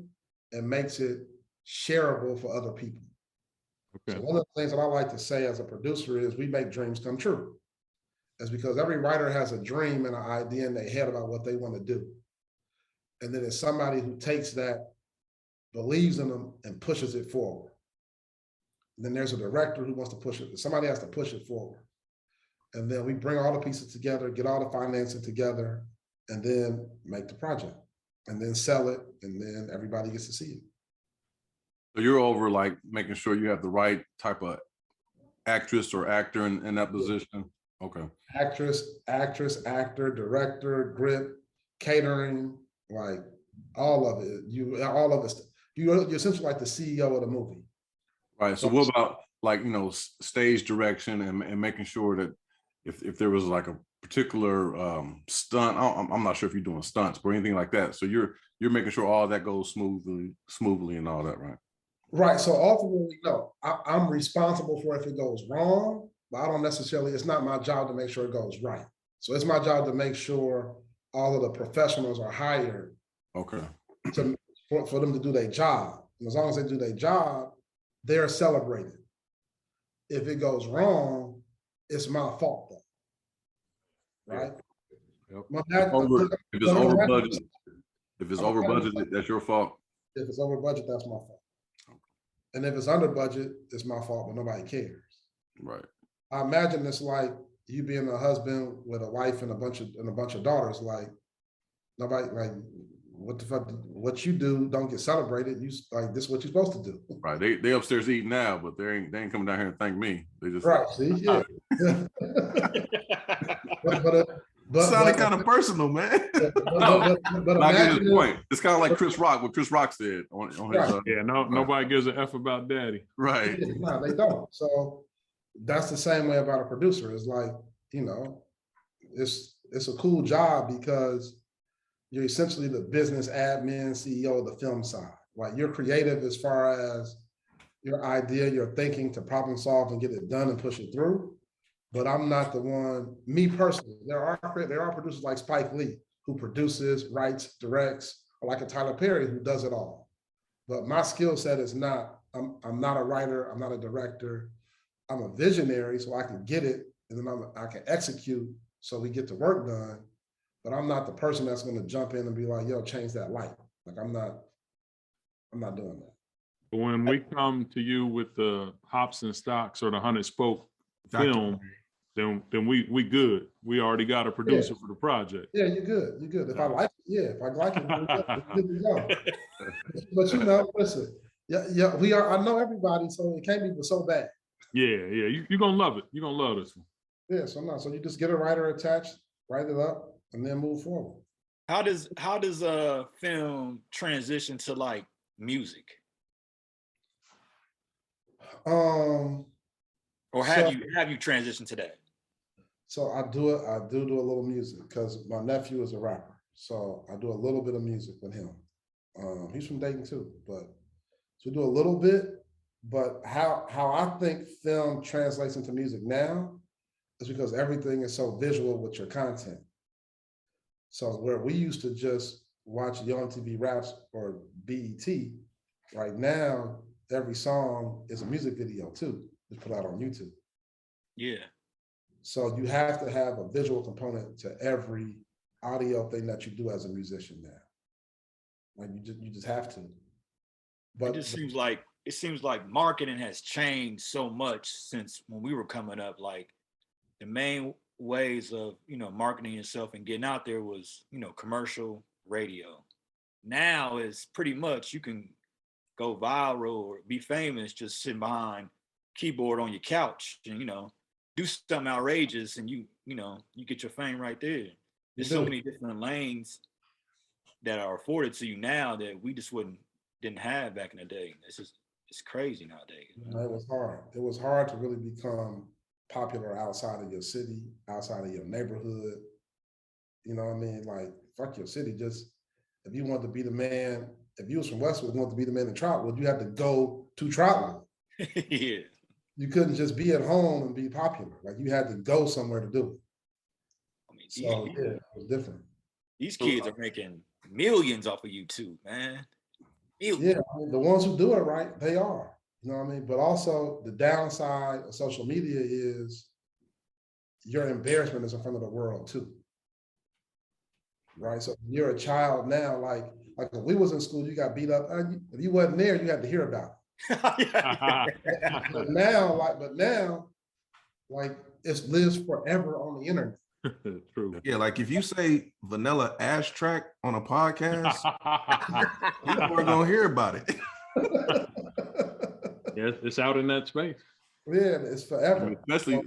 [SPEAKER 4] and makes it shareable for other people. Okay. So one of the things that I like to say as a producer is we make dreams come true. That's because every writer has a dream and an idea in their head about what they want to do. And then there's somebody who takes that, believes in them, and pushes it forward. And then there's a director who wants to push it. Somebody has to push it forward. And then we bring all the pieces together, get all the financing together, and then make the project, and then sell it, and then everybody gets to see it.
[SPEAKER 7] So you're over like making sure you have the right type of actress or actor in that position? Okay. Actress,
[SPEAKER 4] actor, director, grip, catering, like all of it. All of it. You're essentially like the CEO of the movie.
[SPEAKER 7] Right. So what about like, you know, stage direction and making sure that if there was like a particular stunt, I'm not sure if you're doing stunts or anything like that. So you're making sure all that goes smoothly and all that, right?
[SPEAKER 4] Right. So ultimately, no, I'm responsible for if it goes wrong, but I don't necessarily, it's not my job to make sure it goes right. So it's my job to make sure all of the professionals are hired.
[SPEAKER 7] Okay.
[SPEAKER 4] For them to do their job. And as long as they do their job, they're celebrated. If it goes wrong, it's my fault though. Right?
[SPEAKER 7] Yep. If it's over budget, that's your fault.
[SPEAKER 4] If it's over budget, that's my fault. And if it's under budget, it's my fault, but nobody cares.
[SPEAKER 7] Right.
[SPEAKER 4] I imagine it's like you being a husband with a wife and a bunch of daughters. Like nobody, like, what the fuck? What you do don't get celebrated. You like this is what you're supposed to do.
[SPEAKER 7] Right. They upstairs eating now, but they ain't coming down here and thank me. They just
[SPEAKER 4] right. See, yeah.
[SPEAKER 3] but sounded kind of personal, man.
[SPEAKER 4] But
[SPEAKER 7] imagine his point. It's kind of like Chris Rock, what Chris Rock said on his.
[SPEAKER 5] Right. Yeah, nobody gives a F about daddy.
[SPEAKER 7] Right.
[SPEAKER 4] No, they don't. So that's the same way about a producer. It's like, you know, it's a cool job because you're essentially the business admin CEO of the film side. Like you're creative as far as your idea, your thinking to problem solve and get it done and push it through. But I'm not the one, me personally, there are producers like Spike Lee who produces, writes, directs, or like a Tyler Perry who does it all. But my skill set is not, I'm not a writer, I'm not a director. I'm a visionary so I can get it and then I can execute so we get the work done. But I'm not the person that's going to jump in and be like, yo, change that light. Like I'm not doing that.
[SPEAKER 5] When we come to you with the Hops and Stocks or the 100 Spoke film, then we good. We already got a producer for the project.
[SPEAKER 4] Yeah, you're good. You're good. If I like it, yeah. If I like it, we're good to go. But you know, listen, yeah, we are. I know everybody, so it can't be so bad.
[SPEAKER 5] Yeah. You're gonna love it. You're gonna love this one.
[SPEAKER 4] Yeah. So you just get a writer attached, write it up, and then move forward.
[SPEAKER 6] How does a film transition to like music?
[SPEAKER 4] Or
[SPEAKER 6] have you transitioned to that?
[SPEAKER 4] So I do a little music because my nephew is a rapper. So I do a little bit of music with him. He's from Dayton too, so we do a little bit. But how I think film translates into music now is because everything is so visual with your content. So where we used to just watch Young TV Raps or BET, right now, every song is a music video too. It's put out on YouTube.
[SPEAKER 6] Yeah.
[SPEAKER 4] So you have to have a visual component to every audio thing that you do as a musician now. Like you just have to. But
[SPEAKER 6] it seems like marketing has changed so much since when we were coming up. Like the main ways of, marketing yourself and getting out there was, commercial, radio. Now is pretty much you can go viral or be famous just sitting behind keyboard on your couch and, do something outrageous and you get your fame right there. There's so many different lanes that are afforded to you now that we just didn't have back in the day. It's crazy nowadays.
[SPEAKER 4] It was hard. It was hard to really become popular outside of your city, outside of your neighborhood. You know what I mean? Like, fuck your city. Just if you wanted to be the man, if you was from Westwood and wanted to be the man in Trotwood, you had to go to Trotwood.
[SPEAKER 6] Yeah.
[SPEAKER 4] You couldn't just be at home and be popular. Like you had to go somewhere to do it.
[SPEAKER 6] I mean,
[SPEAKER 4] So yeah, it was different.
[SPEAKER 6] These kids are making millions off of YouTube, man. Millions.
[SPEAKER 4] Yeah, I mean, the ones who do it right, they are. You know what I mean? But also the downside of social media is your embarrassment is in front of the world too. Right? So you're a child now, like when we was in school, you got beat up. If you wasn't there, you had to hear about it. But now, it lives forever on the internet.
[SPEAKER 5] True.
[SPEAKER 3] Yeah, like if you say vanilla ash track on a podcast, people are gonna hear about it.
[SPEAKER 5] Yes, it's out in that space.
[SPEAKER 4] Yeah, it's forever.
[SPEAKER 7] Especially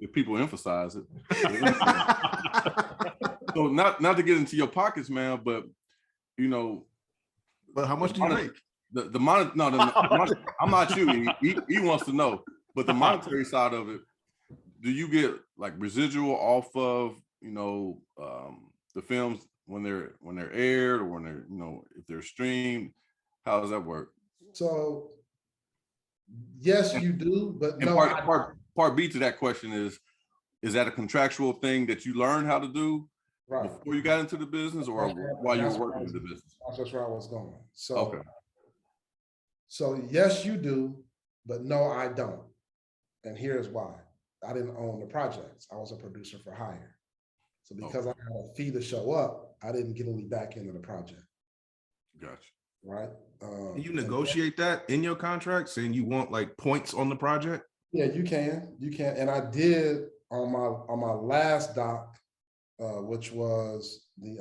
[SPEAKER 7] if people emphasize it. So not to get into your pockets, man, but
[SPEAKER 3] But how much do you make?
[SPEAKER 7] I'm not you. He wants to know, but the monetary side of it, do you get like residual off of the films when they're aired or when they're if they're streamed? How does that work?
[SPEAKER 4] So yes, you do, but
[SPEAKER 7] and part B to that question is that a contractual thing that you learned how to do before you got into the business or while you were working in the business?
[SPEAKER 4] That's just where I was going. So
[SPEAKER 7] okay.
[SPEAKER 4] So yes, you do, but no, I don't. And here's why. I didn't own the projects. I was a producer for hire. So because I had a fee to show up, I didn't get any back into the project.
[SPEAKER 7] Gotcha.
[SPEAKER 4] Right.
[SPEAKER 3] Can you negotiate that in your contract, saying you want like points on the project?
[SPEAKER 4] Yeah, you can. And I did on my last doc, which was the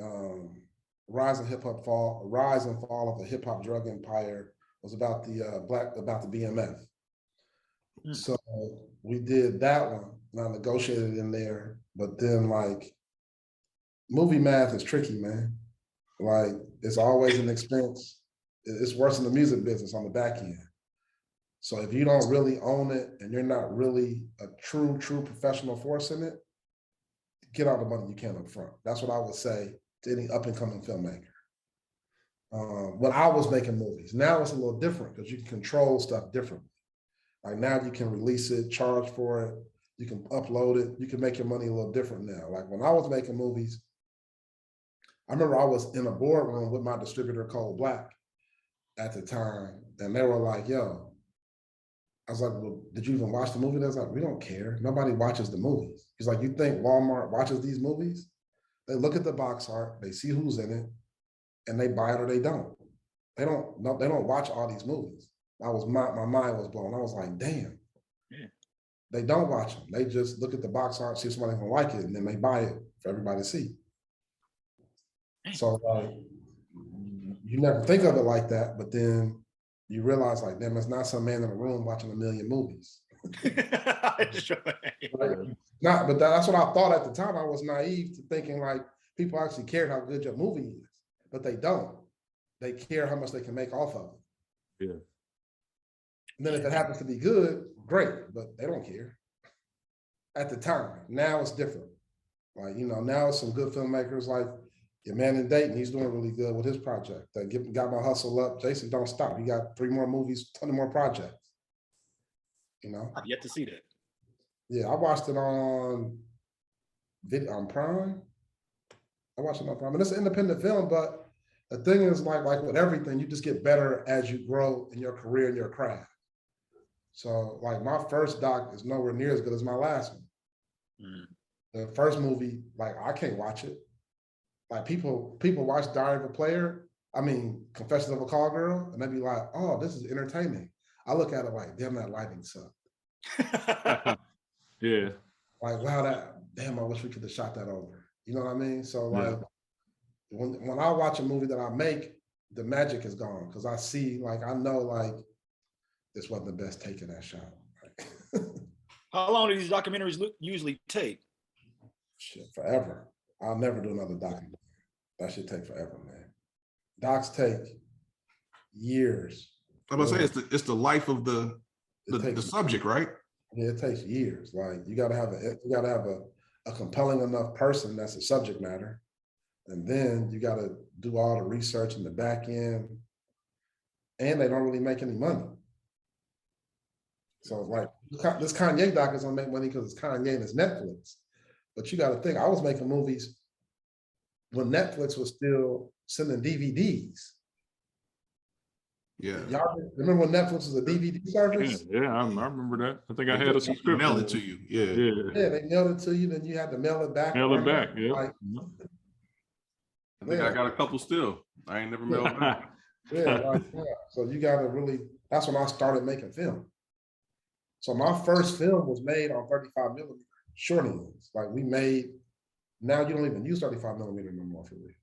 [SPEAKER 4] rise and fall of the hip hop drug empire. Was about the BMF. So we did that one, and I negotiated in there, but then movie math is tricky, man. Like it's always an expense. It's worse in the music business on the back end. So if you don't really own it and you're not really a true professional force in it, get all the money you can up front. That's what I would say to any up and coming filmmaker. When I was making movies. Now it's a little different because you can control stuff differently. Like now you can release it, charge for it, you can upload it, you can make your money a little different now. Like when I was making movies, I remember I was in a boardroom with my distributor Cold Black at the time, and they were like, yo, I was like, well, did you even watch the movie? They was like, we don't care. Nobody watches the movies. He's like, you think Walmart watches these movies? They look at the box art, they see who's in it, and they buy it or they don't. They don't watch all these movies. My mind was blown. I was like, damn. Yeah. They don't watch them. They just look at the box art, see if somebody's gonna like it, and then they buy it for everybody to see. So you never think of it like that, but then you realize like, damn, it's not some man in a room watching a million movies. That's what I thought at the time. I was naive to thinking like people actually cared how good your movie is, but they don't. They care how much they can make off of it.
[SPEAKER 5] Yeah.
[SPEAKER 4] And then if it happens to be good, great, but they don't care. At the time, now it's different. Like, now it's some good filmmakers like your man in Dayton, he's doing really good with his project. Got my hustle up. Jason, don't stop. You got 3 more movies, 20 more projects.
[SPEAKER 6] I've yet to see that.
[SPEAKER 4] Yeah, I watched it on Prime. I watched it on Prime. And it's an independent film, but the thing is like with everything, you just get better as you grow in your career and your craft. So like my first doc is nowhere near as good as my last one. The first movie, like I can't watch it. Like people watch Diary of a Player, Confessions of a Call Girl, and they be like, oh, this is entertaining. I look at it like, damn, that lighting sucked.
[SPEAKER 5] Yeah.
[SPEAKER 4] Like, wow, damn, I wish we could have shot that over. You know what I mean? So like, when I watch a movie that I make, the magic is gone because I see, like, I know, like, this wasn't the best take of that shot.
[SPEAKER 6] How long do these documentaries usually take?
[SPEAKER 4] Shit, forever. I'll never do another documentary. That should take forever, man. Docs take years.
[SPEAKER 3] I'm gonna say it's the life of the subject, right?
[SPEAKER 4] Yeah, it takes years. Like you gotta have a compelling enough person that's the subject matter. And then you gotta do all the research in the back end. And they don't really make any money. So like this Kanye doc is gonna make money because it's Kanye and it's Netflix. But you gotta think, I was making movies when Netflix was still sending DVDs.
[SPEAKER 3] Yeah.
[SPEAKER 4] Y'all remember when Netflix was a DVD service?
[SPEAKER 5] Yeah, I remember that. I think I had a subscription.
[SPEAKER 3] Mail it to you.
[SPEAKER 4] Yeah, they mailed it to you, then you had to mail it back.
[SPEAKER 5] Mail it back, yeah.
[SPEAKER 4] Like,
[SPEAKER 7] I think I got a couple still. I ain't never mailed back.
[SPEAKER 4] yeah. So you gotta really, that's when I started making film. So my first film was made on 35 millimeter short ends. Like we made, now you don't even use 35 millimeter no more for real.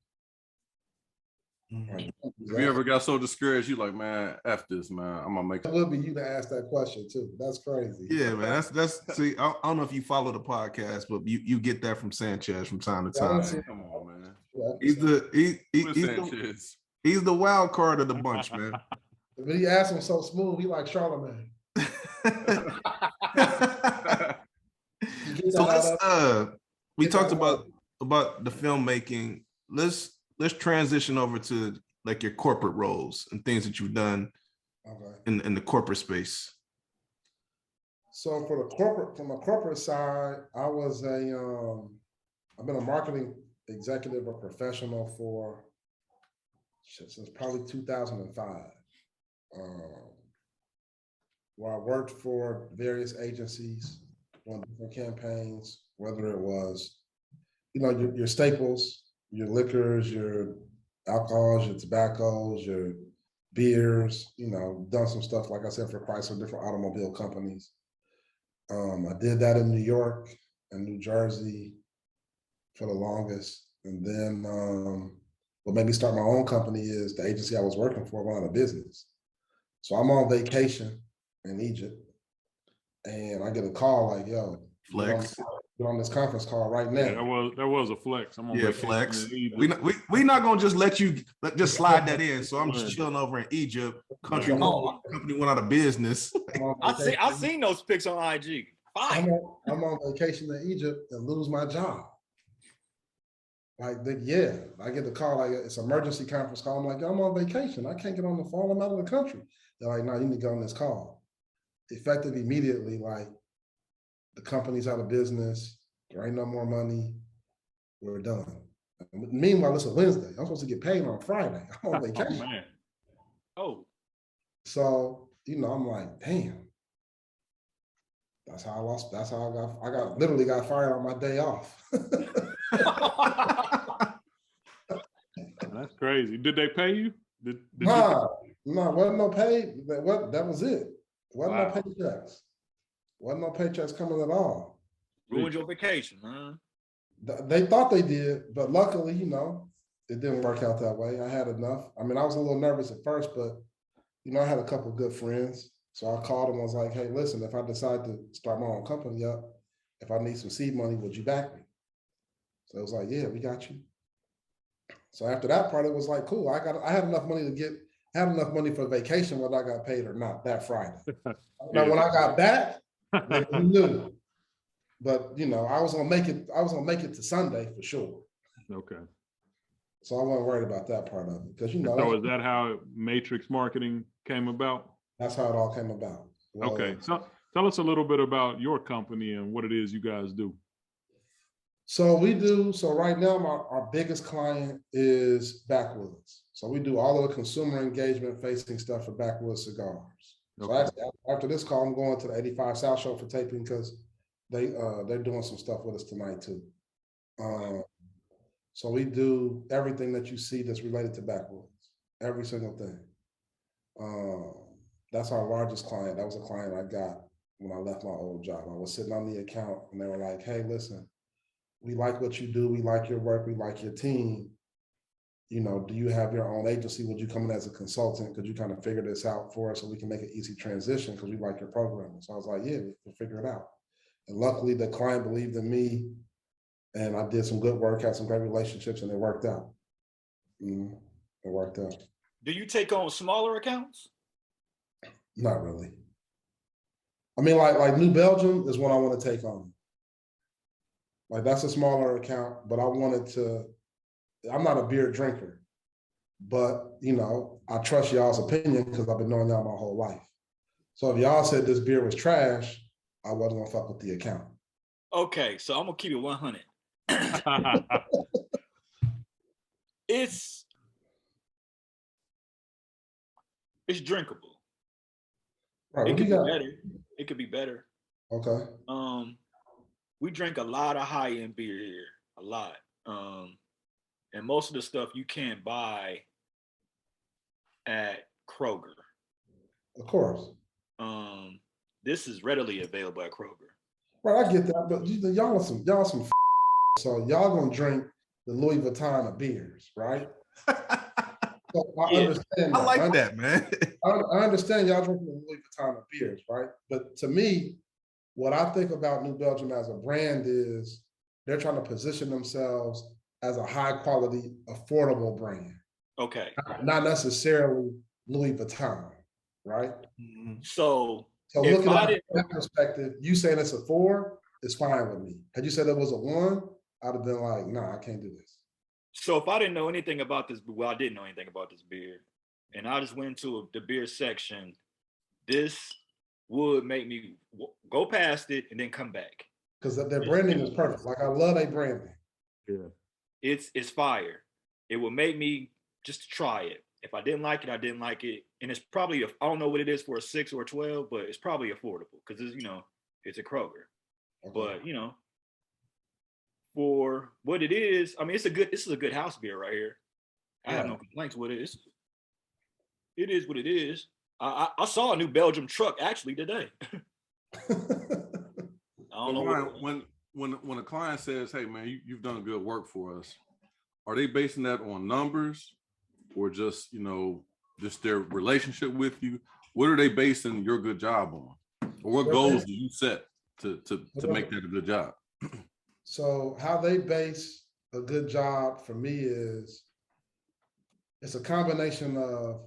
[SPEAKER 4] Like,
[SPEAKER 7] Have you ever got so discouraged you like, man, F this, man, I'm gonna make
[SPEAKER 4] it would be you to ask that question too. That's crazy.
[SPEAKER 3] Yeah, man. That's see, I don't know if you follow the podcast, but you get that from Sanchez from time to time.
[SPEAKER 7] Come on, man.
[SPEAKER 3] He's the wild card of the bunch, man.
[SPEAKER 4] But he asked him so smooth, he like Charlemagne.
[SPEAKER 3] So let's we talked about the filmmaking. Let's transition over to like your corporate roles and things that you've done in the corporate space.
[SPEAKER 4] So from a corporate side, I've been a marketing executive or professional for since probably 2005. Where I worked for various agencies on different campaigns, whether it was, your staples, your liquors, your alcohols, your tobaccos, your beers, done some stuff, like I said, for Chrysler, different automobile companies. I did that in New York and New Jersey for the longest. And then what made me start my own company is the agency I was working for went out of business. So I'm on vacation in Egypt and I get a call like, yo,
[SPEAKER 3] flex.
[SPEAKER 4] Get on this conference call right now.
[SPEAKER 5] Yeah, that was a flex. I'm on
[SPEAKER 3] flex. We not gonna just let you just slide that in. So I'm just chilling over in Egypt. Company went out of business.
[SPEAKER 6] I seen those pics on IG.
[SPEAKER 4] I'm on vacation in Egypt and lose my job. Like, I get the call, like it's an emergency conference call. I'm like, I'm on vacation. I can't get on the phone. I'm out of the country. They're like, no, you need to go on this call. Effective immediately, like the company's out of business. There ain't no more money. We're done. Meanwhile, it's a Wednesday. I'm supposed to get paid on Friday. I'm on vacation.
[SPEAKER 5] Oh, man. Oh.
[SPEAKER 4] So, I'm like, damn. That's how I lost. That's how I literally got fired on my day off.
[SPEAKER 5] That's crazy. Did they pay you?
[SPEAKER 4] No, wasn't no pay. That was it. Wasn't no paychecks. Wasn't no paychecks coming at all.
[SPEAKER 6] Ruined your vacation, huh?
[SPEAKER 4] They thought they did, but luckily, it didn't work out that way. I had enough. I was a little nervous at first, but I had a couple of good friends. So I called them. I was like, hey, listen, if I decide to start my own company up, if I need some seed money, would you back me? So it was like, yeah, we got you. So after that part, it was like, cool. I had enough money for vacation, whether I got paid or not, that Friday. Now, when I got back, we knew. But I was gonna make it to Sunday for sure.
[SPEAKER 5] Okay.
[SPEAKER 4] So I wasn't worried about that part of it. Because
[SPEAKER 5] So is that how Matrix Marketing came about?
[SPEAKER 4] That's how it all came about.
[SPEAKER 5] Okay. So tell us a little bit about your company and what it is you guys do.
[SPEAKER 4] So we do, so right now, our biggest client is Backwoods. So we do all of the consumer engagement facing stuff for Backwoods Cigars. So actually, after this call, I'm going to the 85 South Show for taping because they're doing some stuff with us tonight too. So we do everything that you see that's related to Backwoods, every single thing. That's our largest client. That was a client I got when I left my old job. I was sitting on the account and they were like, hey, listen, we like what you do. We like your work. We like your team. You know, do you have your own agency? Would you come in as a consultant? Could you kind of figure this out for us so we can make an easy transition because we like your program? So I was like, yeah, we'll figure it out. And luckily the client believed in me and I did some good work, had some great relationships, and it worked out. It worked out.
[SPEAKER 6] Do you take on smaller accounts?
[SPEAKER 4] Not really. I mean, like New Belgium is one I want to take on. Like that's a smaller account, but I wanted to, I'm not a beer drinker, but you know, I trust y'all's opinion because I've been knowing y'all my whole life. So if y'all said this beer was trash, I wasn't gonna fuck with the account.
[SPEAKER 6] Okay, so I'm gonna keep it 100. It's drinkable.
[SPEAKER 4] Right,
[SPEAKER 6] It could be better. It could be better.
[SPEAKER 4] Okay.
[SPEAKER 6] We drink a lot of high-end beer here, a lot. And most of the stuff you can't buy at Kroger.
[SPEAKER 4] Of course.
[SPEAKER 6] This is readily available at Kroger.
[SPEAKER 4] Right, I get that, but y'all are some so y'all gonna drink the Louis Vuitton of beers, right? So I understand.
[SPEAKER 3] I like that, man.
[SPEAKER 4] I understand y'all drinking the Louis Vuitton of beers, right? But to me, what I think about New Belgium as a brand is they're trying to position themselves as a high quality, affordable brand.
[SPEAKER 6] Okay.
[SPEAKER 4] Not necessarily Louis Vuitton, right?
[SPEAKER 6] So
[SPEAKER 4] looking at that perspective, you saying it's a 4 is fine with me. Had you said it was a 1, I'd have been like, nah, I can't do this.
[SPEAKER 6] So if I didn't know anything about this, well, I didn't know anything about this beer, and I just went into the beer section, this would make me go past it and then come back.
[SPEAKER 4] Because their branding is perfect. Like I love their branding.
[SPEAKER 5] Yeah.
[SPEAKER 6] It's fire. It will make me just try it. If I didn't like it, I didn't like it. And it's probably, I don't know what it is for a 6 or a 12, but it's probably affordable because it's, you know, it's a Kroger. Okay. But, you know, for what it is, I mean, this is a good house beer right here. I have no complaints with it. It is what it is. I saw a New Belgium truck actually today. I don't know.
[SPEAKER 7] When a client says, hey man, you've done good work for us, are they basing that on numbers or just, you know, just their relationship with you? What are they basing your good job on? Or what goals do you set to make that a good job?
[SPEAKER 4] So how they base a good job for me is it's a combination of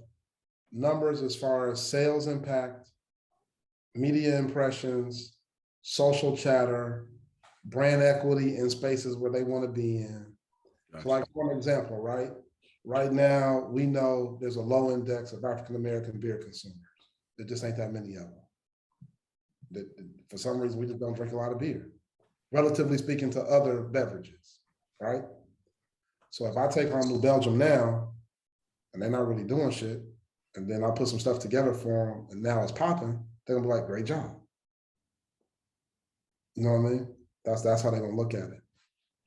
[SPEAKER 4] numbers as far as sales impact, media impressions, social chatter, brand equity in spaces where they want to be in. Gotcha. So like for example, right now we know there's a low index of African-American beer consumers. There just ain't that many of them. For some reason, we just don't drink a lot of beer, relatively speaking to other beverages, right? So if I take on New Belgium now, and they're not really doing shit, and then I put some stuff together for them, and now it's popping, they're gonna be like, great job. You know what I mean? That's how they're gonna look at it.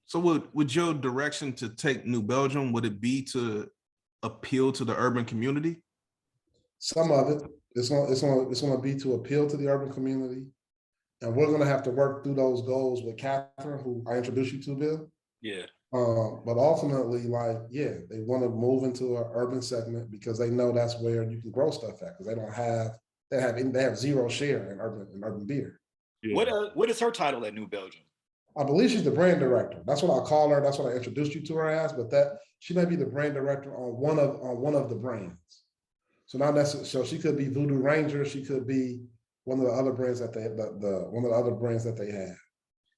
[SPEAKER 3] So would your direction to take New Belgium, would it be to appeal to the urban community?
[SPEAKER 4] Some of it. It's gonna be to appeal to the urban community. And we're gonna have to work through those goals with Catherine, who I introduced you to, Bill.
[SPEAKER 6] Yeah.
[SPEAKER 4] But ultimately, like, yeah, they want to move into an urban segment because they know that's where you can grow stuff at, because they have zero share in urban beer.
[SPEAKER 6] Yeah. What is her title at New Belgium?
[SPEAKER 4] I believe she's the brand director. That's what I call her. That's what I introduced you to her as. But that she may be the brand director on one of the brands. So not necessarily. So she could be Voodoo Ranger. She could be one of the other brands that one of the other brands that they have.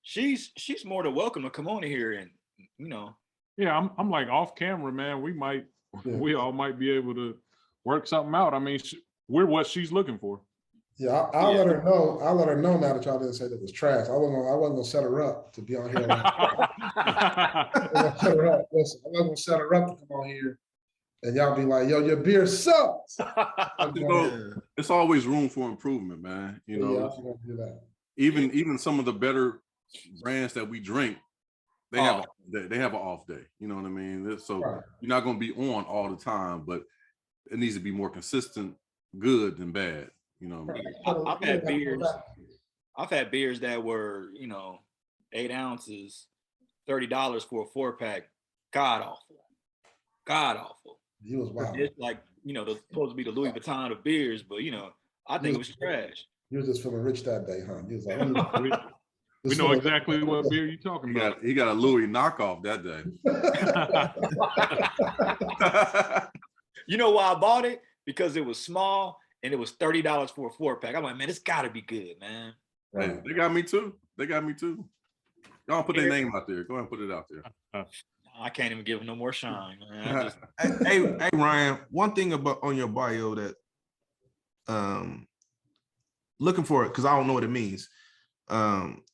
[SPEAKER 6] She's more than welcome to come on here and, you know.
[SPEAKER 5] Yeah, I'm like off camera, man. We all might be able to work something out. I mean, we're what she's looking for.
[SPEAKER 4] Yeah, I'll let her know. I'll let her know now that y'all didn't say that it was trash. I wasn't gonna set her up to be on here. I wasn't gonna set her up. Listen, I wasn't gonna set her up to come on here, and y'all be like, "Yo, your beer sucks."
[SPEAKER 7] It's always room for improvement, man. You know,
[SPEAKER 4] yeah, I'm gonna do that.
[SPEAKER 7] even some of the better brands that we drink, they have an off day. You know what I mean? So you're not gonna be on all the time, but it needs to be more consistent, good than bad. You know,
[SPEAKER 6] I've had beers. I've had beers that were, 8 ounces, $30 for a 4-pack. God awful.
[SPEAKER 4] He was wild.
[SPEAKER 6] It's like, supposed to be the Louis Vuitton of beers, but I think it was trash.
[SPEAKER 4] You was just feeling rich that day, huh? He was like,
[SPEAKER 5] we know exactly what beer you're talking about.
[SPEAKER 7] He got a Louis knockoff that day.
[SPEAKER 6] You know why I bought it? Because it was small and it was $30 for a 4-pack. I'm like, man, it's gotta be good, man.
[SPEAKER 7] Hey, they got me too. Y'all put their name out there. Go ahead and put it out there.
[SPEAKER 6] I can't even give them no more shine, man.
[SPEAKER 3] Hey, Ryan, one thing about on your bio that looking for it, because I don't know what it means.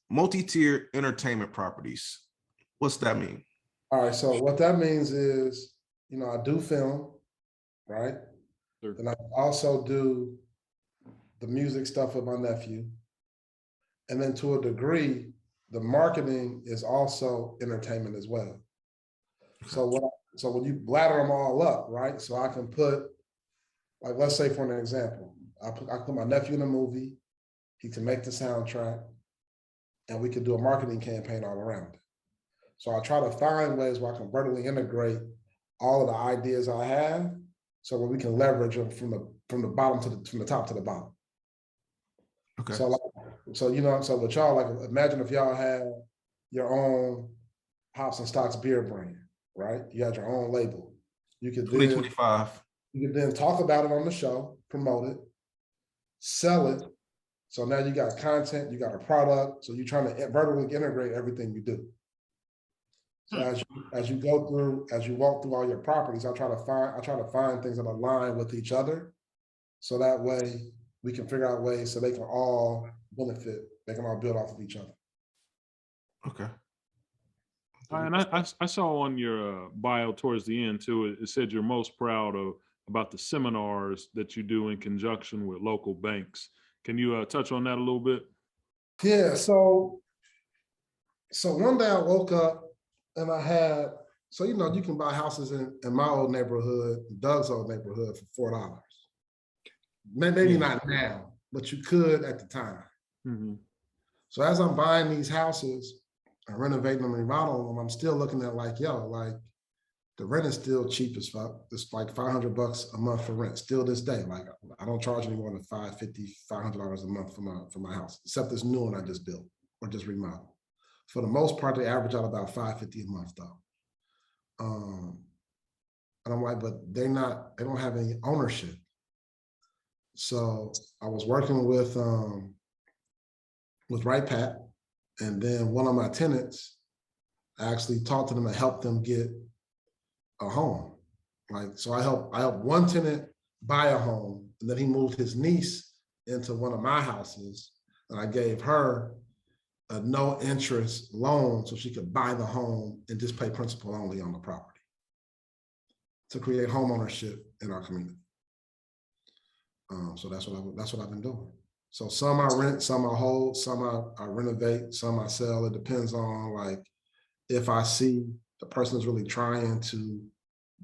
[SPEAKER 3] Multi-tier entertainment properties. What's that mean?
[SPEAKER 4] All right, so what that means is, I do film, right? Sure. And I also do the music stuff with my nephew. And then to a degree, the marketing is also entertainment as well. So when you bladder them all up, right? So I can put, like, let's say for an example, I put my nephew in a movie, he can make the soundtrack, and we can do a marketing campaign all around it. So I try to find ways where I can vertically integrate all of the ideas I have, so where we can leverage them from the bottom from the top to the bottom. Okay. So with y'all, like, imagine if y'all had your own Hops and Stocks beer brand, right? You had your own label. You could
[SPEAKER 3] 2025.
[SPEAKER 4] You could then talk about it on the show, promote it, sell it. So now you got content, you got a product. So you're trying to vertically integrate everything you do. So as you walk through all your properties, I try to find things that align with each other. So that way we can figure out ways so they can all benefit, they can all build off of each other.
[SPEAKER 3] Okay.
[SPEAKER 5] And I saw on your bio towards the end too, it said you're most proud about the seminars that you do in conjunction with local banks. Can you touch on that a little bit?
[SPEAKER 4] Yeah, so one day I woke up and I had, you can buy houses in my old neighborhood, Doug's old neighborhood, for $4. Maybe not now, but you could at the time. Mm-hmm. So as I'm buying these houses and renovating them and remodeling them, I'm still looking at the rent is still cheap as fuck. It's like $500 a month for rent, still this day. Like, I don't charge any more than $500 a month for my house, except this new one I just built or just remodeled. For the most part, they average out about $550 a month though. And I'm like, but they don't have any ownership. So I was working with Right Pat, and then one of my tenants, I actually talked to them and helped them get a home. So I helped one tenant buy a home, and then he moved his niece into one of my houses, and I gave her a no interest loan so she could buy the home and just pay principal only on the property to create home ownership in our community. So that's what I've been doing. So some I rent, some I hold, some I renovate, some I sell. It depends on if I see the person is really trying to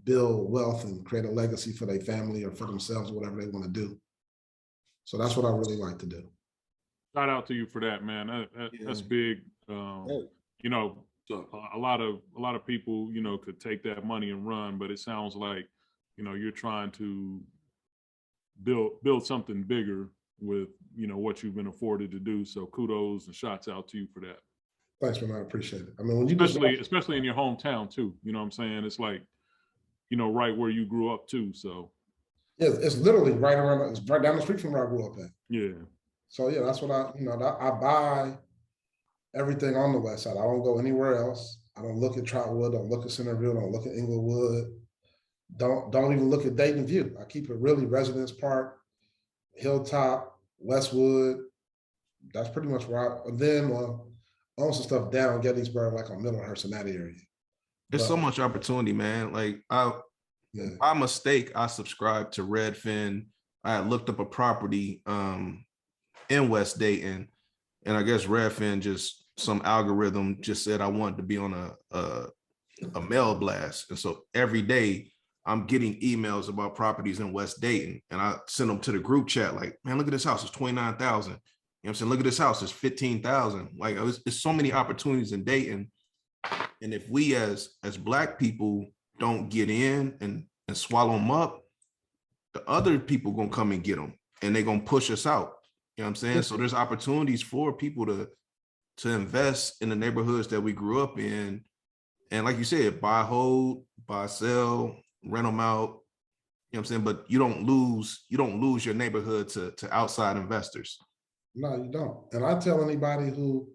[SPEAKER 4] build wealth and create a legacy for their family or for themselves, or whatever they want to do. So that's what I really like to do.
[SPEAKER 5] Shout out to you for that, man. That's big. A lot of people, could take that money and run, but it sounds like, you're trying to build something bigger with, what you've been afforded to do. So kudos and shouts out to you for that.
[SPEAKER 4] Thanks, man. I appreciate it. I mean, when you
[SPEAKER 5] especially in your hometown too, you know what I'm saying? It's like, right where you grew up too. So
[SPEAKER 4] yeah, it's literally it's right down the street from where I grew up at.
[SPEAKER 5] Yeah.
[SPEAKER 4] So yeah, that's what I buy everything on the west side. I don't go anywhere else. I don't look at Trotwood, don't look at Centerville, don't look at Inglewood, don't even look at Dayton View. I keep it really Residence Park, Hilltop, Westwood. That's pretty much where I then own some stuff down Gettysburg, like on Middlehurst in that area.
[SPEAKER 3] There's so much opportunity, man. Like by mistake, I subscribed to Redfin. I had looked up a property in West Dayton, and I guess Redfin just some algorithm just said I wanted to be on a mail blast, and so every day I'm getting emails about properties in West Dayton, and I send them to the group chat like, man, look at this house, it's 29,000. You know what I'm saying? Look at this house, it's 15,000. Like it's so many opportunities in Dayton. And if we as Black people don't get in and swallow them up, the other people gonna come and get them, and they're gonna push us out. You know what I'm saying? So there's opportunities for people to invest in the neighborhoods that we grew up in. And like you said, buy, hold, buy, sell, rent them out. You know what I'm saying? But you don't lose your neighborhood to outside investors.
[SPEAKER 4] No, you don't. And I tell anybody who,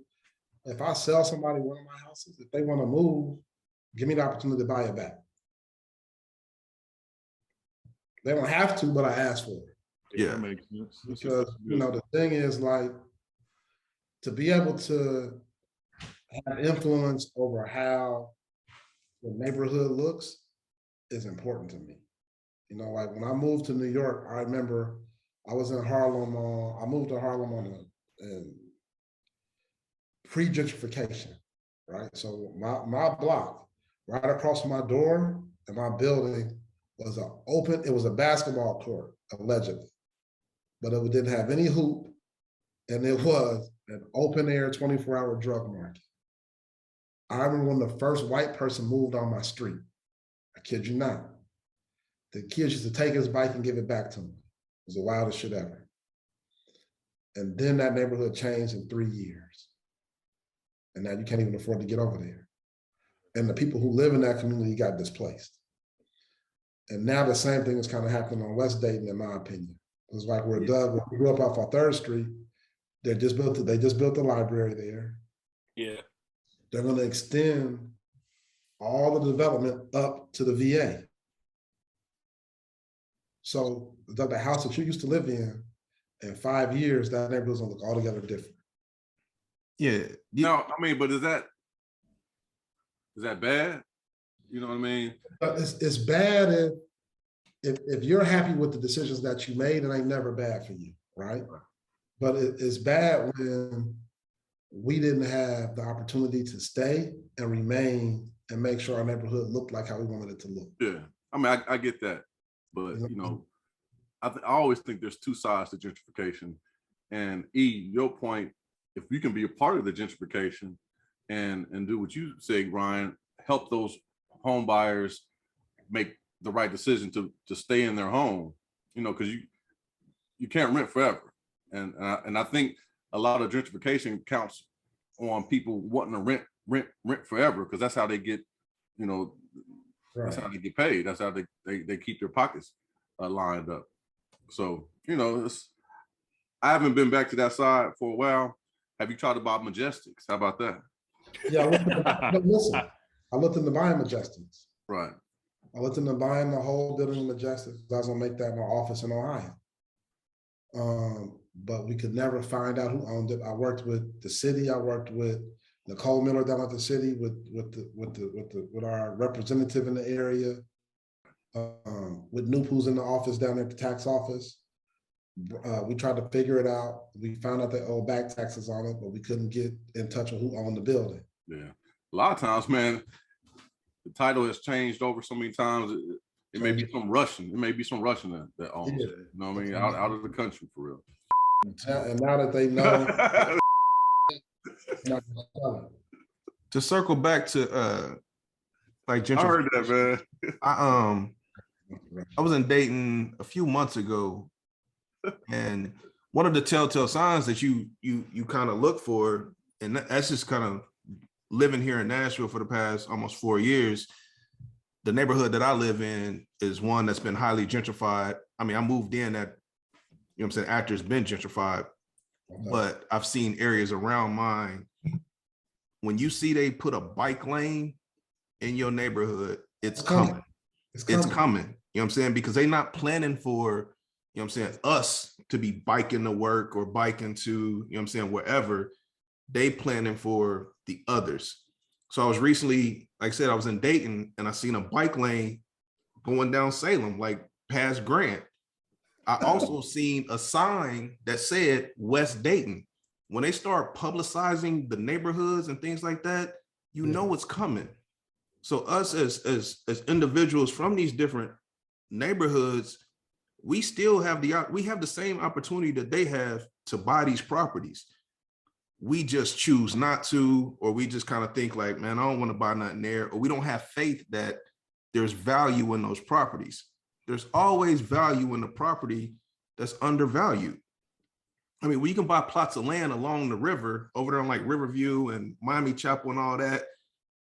[SPEAKER 4] if I sell somebody one of my houses, if they want to move, give me the opportunity to buy it back. They don't have to, but I ask for it.
[SPEAKER 3] Yeah,
[SPEAKER 5] that makes sense.
[SPEAKER 4] Because the thing is, like, to be able to have influence over how the neighborhood looks is important to me. Like when I moved to New York, I remember I was in Harlem. I moved to Harlem on a pre-gentrification, right? So my block, right across from my door and my building was it was a basketball court, allegedly, but it didn't have any hoop, and it was an open air 24-hour drug market. I remember when the first white person moved on my street. I kid you not. The kids used to take his bike and give it back to him. It was the wildest shit ever. And then that neighborhood changed in 3 years. And now you can't even afford to get over there. And the people who live in that community got displaced. And now the same thing is kind of happening on West Dayton, in my opinion. It's like where Doug grew up off of 3rd Street. They just built the library there. Yeah. They're going to extend all the development up to the VA. So the house that you used to live in 5 years, that neighborhood's gonna look altogether different.
[SPEAKER 3] Yeah.
[SPEAKER 7] No, I mean, but is that bad? You know what I mean?
[SPEAKER 4] It's bad if you're happy with the decisions that you made, it ain't never bad for you, right? But it's bad when we didn't have the opportunity to stay and remain and make sure our neighborhood looked like how we wanted it to look.
[SPEAKER 7] Yeah, I mean, I get that, but I always think there's two sides to gentrification. And your point, if you can be a part of the gentrification and do what you say, Ryan, help those home buyers make the right decision to stay in their home, because you can't rent forever. And I think a lot of gentrification counts on people wanting to rent forever, because that's how they get, that's how they get paid. That's how they keep their pockets lined up. So, I haven't been back to that side for a while. Have you tried to buy Majestics? How about that?
[SPEAKER 4] Yeah, I looked into buying Majestics.
[SPEAKER 7] Right.
[SPEAKER 4] I looked into buying the whole building of Majestics. I was gonna make that my office in Ohio. But we could never find out who owned it. I worked with the city. I worked with Nicole Miller down at the city with our representative in the area, with Noop, who's in the office down there at the tax office. We tried to figure it out. We found out they owe back taxes on it, but we couldn't get in touch with who owned the building.
[SPEAKER 7] Yeah, a lot of times, man, the title has changed over so many times. It may be some Russian. It may be some Russian that owns it. You know what I mean? Out of the country, for real.
[SPEAKER 4] And now that they know,
[SPEAKER 3] to circle back to like gentrification.
[SPEAKER 7] I heard that, man.
[SPEAKER 3] I was in Dayton a few months ago, and one of the telltale signs that you kind of look for, and that's just kind of living here in Nashville for the past almost 4 years. The neighborhood that I live in is one that's been highly gentrified. I mean, I moved in at, after it's been gentrified, but I've seen areas around mine. When you see they put a bike lane in your neighborhood, it's coming. It's coming. You know what I'm saying? Because they're not planning for, us to be biking to work or biking to, you know what I'm saying, wherever. They planning for the others. So I was recently, like I said, I was in Dayton and I seen a bike lane going down Salem, like past Grant. I also seen a sign that said West Dayton. When they start publicizing the neighborhoods and things like that, you know what's coming. So us as individuals from these different neighborhoods, we still have the same opportunity that they have to buy these properties. We just choose not to, or we just kind of think like, man, I don't want to buy nothing there, or we don't have faith that there's value in those properties. There's always value in the property that's undervalued. I mean, we can buy plots of land along the river over there on like Riverview and Miami Chapel and all that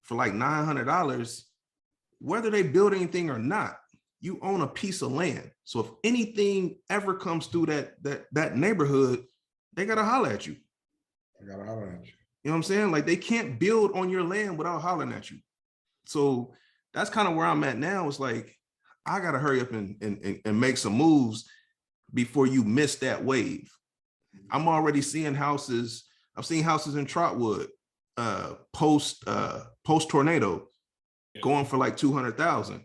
[SPEAKER 3] for like $900, whether they build anything or not. You own a piece of land. So if anything ever comes through that neighborhood, they gotta holler at you.
[SPEAKER 4] I gotta holler at you.
[SPEAKER 3] You know what I'm saying? Like they can't build on your land without hollering at you. So that's kind of where I'm at now. It's like, I gotta hurry up and make some moves before you miss that wave. I'm already seeing houses. I've seen houses in Trotwood post tornado going for like 200,000. You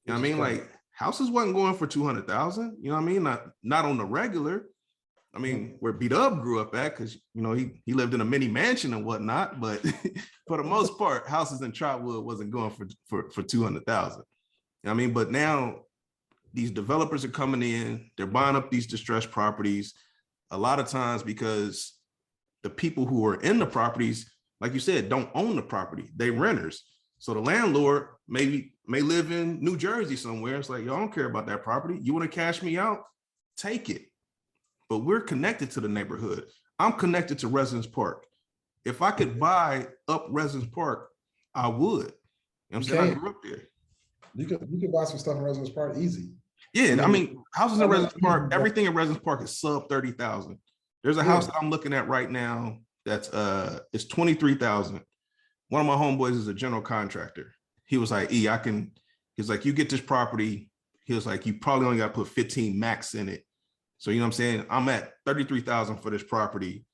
[SPEAKER 3] know what I mean? Like houses wasn't going for 200,000. You know what I mean? Not on the regular. I mean, where B-Dub grew up at, because you know he lived in a mini mansion and whatnot. But for the most part, houses in Trotwood wasn't going for 200,000. You know what I mean? But now these developers are coming in. They're buying up these distressed properties. A lot of times because the people who are in the properties, like you said, don't own the property. They renters. So the landlord may live in New Jersey somewhere. It's like, yo, I don't care about that property. You want to cash me out? Take it. But we're connected to the neighborhood. I'm connected to Residence Park. If I could buy up Residence Park, I would. You know what I'm saying? I grew up there.
[SPEAKER 4] You could buy some stuff in Residence Park easy.
[SPEAKER 3] Yeah, I mean, houses in Residence Park, everything in Residence Park is sub 30,000. There's a house that I'm looking at right now that's it's 23,000. One of my homeboys is a general contractor. He was like, he's like, you get this property. He was like, you probably only got to put 15 max in it. So, you know what I'm saying? I'm at 33,000 for this property.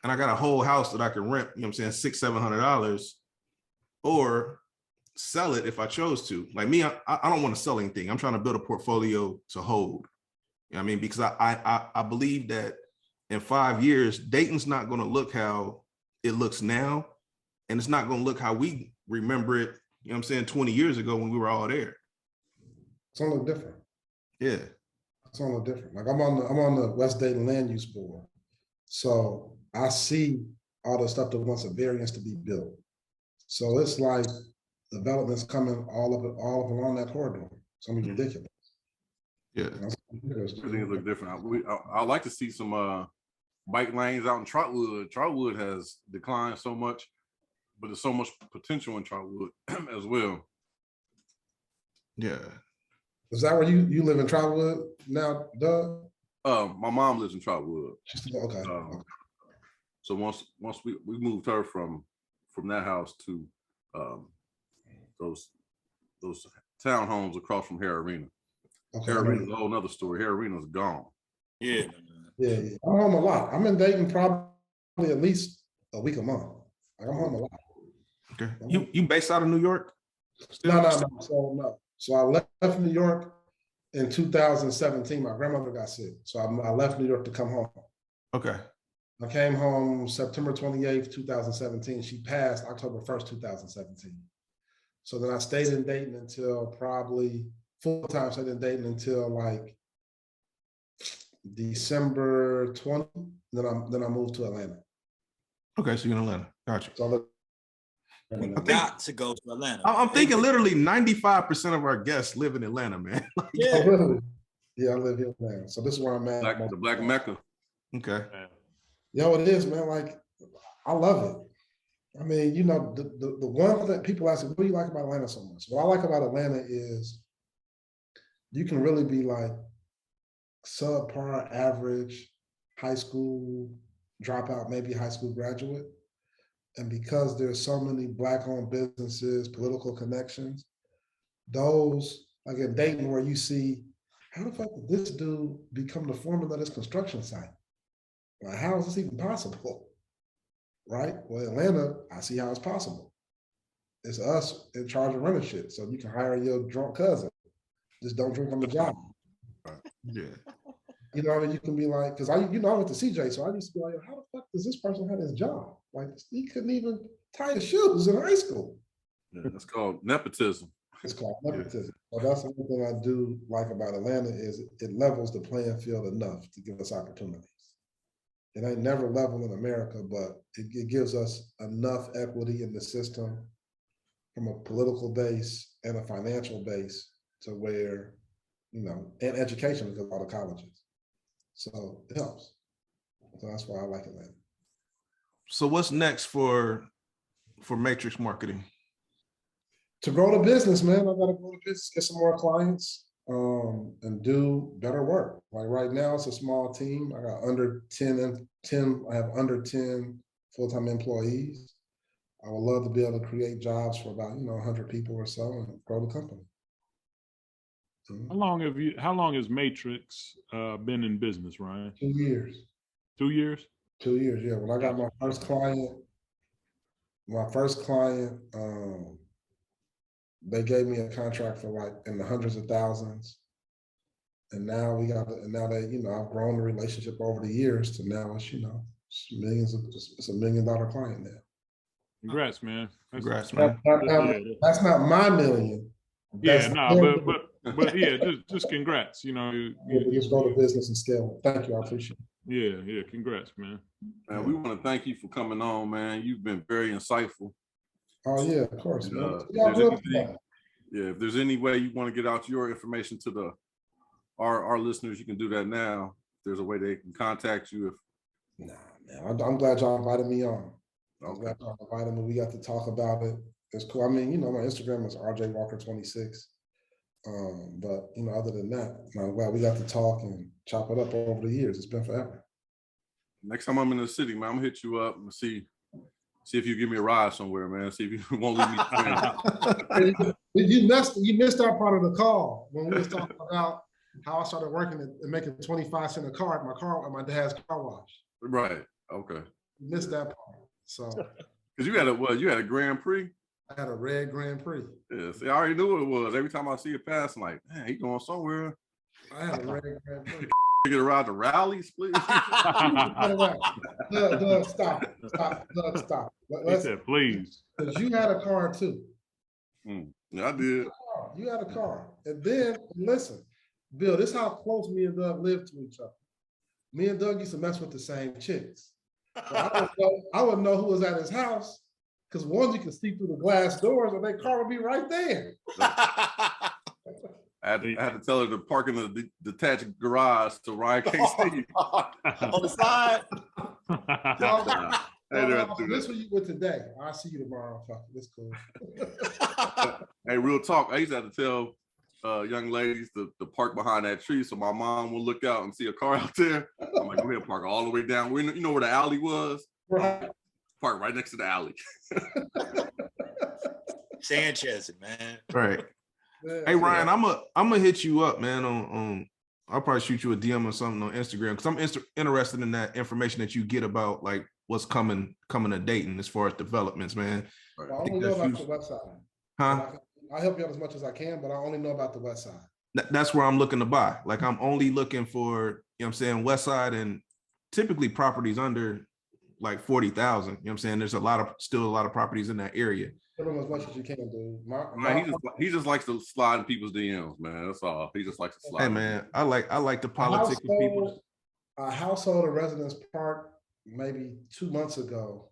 [SPEAKER 3] And I got a whole house that I can rent, you know what I'm saying, $600-700, or sell it if I chose to. Like me, I don't want to sell anything. I'm trying to build a portfolio to hold. You know what I mean? Because I believe that in 5 years, Dayton's not going to look how it looks now. And it's not going to look how we remember it, you know what I'm saying, 20 years ago when we were all there.
[SPEAKER 4] It's a little different.
[SPEAKER 3] Yeah.
[SPEAKER 4] It's a little different. Like I'm on the West Dayton Land Use Board. So I see all the stuff that wants a variance to be built. So it's like developments coming all of along that corridor. It's gonna be ridiculous.
[SPEAKER 3] Yeah.
[SPEAKER 7] Everything look different. I'd like to see some bike lanes out in Trotwood. Trotwood has declined so much, but there's so much potential in Trotwood as well.
[SPEAKER 3] Yeah.
[SPEAKER 4] Is that where you live in Trotwood now, Doug?
[SPEAKER 7] My mom lives in Trotwood.
[SPEAKER 4] Okay.
[SPEAKER 7] So once we moved her from that house to those townhomes across from Hare Arena.
[SPEAKER 4] Okay.
[SPEAKER 7] Hare Arena's a whole nother story. Hare Arena's gone.
[SPEAKER 6] Yeah.
[SPEAKER 4] Yeah. I'm home a lot. I'm in Dayton probably at least a week a month. Like I'm home a lot.
[SPEAKER 3] Okay. You based out of New York?
[SPEAKER 4] No. So I left New York in 2017. My grandmother got sick. So I left New York to come home.
[SPEAKER 3] Okay.
[SPEAKER 4] I came home September 28th, 2017. She passed October 1st, 2017. So then I stayed in Dayton until probably full-time, stayed in Dayton until like December 20. Then I moved to Atlanta.
[SPEAKER 3] Okay, so you're in Atlanta. Gotcha.
[SPEAKER 4] So
[SPEAKER 6] Got to go to Atlanta.
[SPEAKER 3] I'm thinking literally 95% of our guests live in Atlanta, man.
[SPEAKER 6] Yeah.
[SPEAKER 4] Oh, really? Yeah, I live here now. So this is where I'm at.
[SPEAKER 7] The Black Mecca.
[SPEAKER 3] Okay.
[SPEAKER 4] Yo, it is, man. Like, I love it. I mean, you know, the one that people ask, what do you like about Atlanta so much? What I like about Atlanta is you can really be like subpar, average, high school dropout, maybe high school graduate. And because there's so many Black-owned businesses, political connections, those, like in Dayton, where you see how the fuck did this dude become the foreman of this construction site? Like, how is this even possible? Right? Well, Atlanta, I see how it's possible. It's us in charge of running shit. So you can hire your drunk cousin. Just don't drink on the job.
[SPEAKER 3] Yeah.
[SPEAKER 4] You know what I mean? You can be like, because I went to CJ, so I used to be like, how the fuck does this person have his job? Like, he couldn't even tie his shoes in high school.
[SPEAKER 7] Yeah, that's called nepotism.
[SPEAKER 4] It's called nepotism. So that's one thing I do like about Atlanta is it levels the playing field enough to give us opportunities. It ain't never level in America, but it gives us enough equity in the system from a political base and a financial base to where, and education because of all the colleges. So it helps. So that's why I like Atlanta.
[SPEAKER 3] So what's next for Matrix Marketing?
[SPEAKER 4] To grow the business, man, I gotta grow the business, get some more clients, and do better work. Like right now, it's a small team. I got under 10. I have under 10 full-time employees. I would love to be able to create jobs for about 100 people or so and grow the company.
[SPEAKER 5] How long has Matrix been in business, Ryan?
[SPEAKER 4] 2 years.
[SPEAKER 5] 2 years?
[SPEAKER 4] 2 years, yeah. When I got my first client, they gave me a contract for like in the hundreds of thousands. And now I've grown the relationship over the years to now it's it's $1 million client now.
[SPEAKER 5] Congrats, man.
[SPEAKER 3] Congrats, man.
[SPEAKER 4] That's not my million.
[SPEAKER 5] But yeah, just congrats. You
[SPEAKER 4] just grow the business and scale. Thank you, I appreciate it.
[SPEAKER 5] Yeah, congrats, man.
[SPEAKER 7] Man, we want to thank you for coming on, man. You've been very insightful.
[SPEAKER 4] Oh yeah, of course, man.
[SPEAKER 7] If there's any way you want to get out your information to our listeners, you can do that now. If there's a way they can contact you.
[SPEAKER 4] Nah, man, I'm glad y'all invited me on. I'm glad y'all invited me. We got to talk about it. It's cool. I mean, my Instagram is RJWalker26. But other than that, I'm glad we got to talk and chop it up over the years. It's been forever.
[SPEAKER 7] Next time I'm in the city, man, I'm gonna hit you up and see if you give me a ride somewhere, man. See if you won't leave me.
[SPEAKER 4] You missed our part of the call when we was talking about how I started working and making 25 cents a car at my dad's car wash.
[SPEAKER 7] Right. Okay.
[SPEAKER 4] You missed that part. So
[SPEAKER 7] because you had a Grand Prix.
[SPEAKER 4] I had a red Grand Prix.
[SPEAKER 7] Yeah, see, I already knew what it was. Every time I see it pass, I'm like, man, he going somewhere.
[SPEAKER 4] I had a red Grand Prix.
[SPEAKER 7] Get a ride to rallies, please.
[SPEAKER 4] Doug, stop. Doug, stop.
[SPEAKER 5] He said, please.
[SPEAKER 4] Because you had a car too.
[SPEAKER 7] Yeah, I did.
[SPEAKER 4] You had a car. And then, listen, Bill, this is how close me and Doug lived to each other. Me and Doug used to mess with the same chicks. So I would know who was at his house because one, you can see through the glass doors and their car would be right there.
[SPEAKER 7] I had to tell her to park in the detached garage so Ryan can't see you.
[SPEAKER 6] On the side.
[SPEAKER 4] This what you with today. I'll see you tomorrow. Fuck, this cool.
[SPEAKER 7] Hey, real talk. I used to have to tell young ladies to park behind that tree so my mom will look out and see a car out there. I'm like, go ahead, park all the way down. You know where the alley was?
[SPEAKER 4] Right.
[SPEAKER 7] Park right next to the alley.
[SPEAKER 6] Sanchez, man.
[SPEAKER 3] Right. Hey Ryan, I'm gonna hit you up, man. On I'll probably shoot you a DM or something on Instagram because I'm interested in that information that you get about like what's coming to Dayton as far as developments, man.
[SPEAKER 4] Well, I only know about the west side.
[SPEAKER 3] Huh?
[SPEAKER 4] I help you out as much as I can, but I only know about the west side.
[SPEAKER 3] That's where I'm looking to buy. Like I'm only looking for, west side and typically properties under like 40,000. You know what I'm saying? There's still a lot of properties in that area.
[SPEAKER 4] As much as you can, dude.
[SPEAKER 7] He just likes to slide in people's DMs, man. That's all. He just likes to slide.
[SPEAKER 3] Hey man, I like the politics of people.
[SPEAKER 4] A household of residence park maybe 2 months ago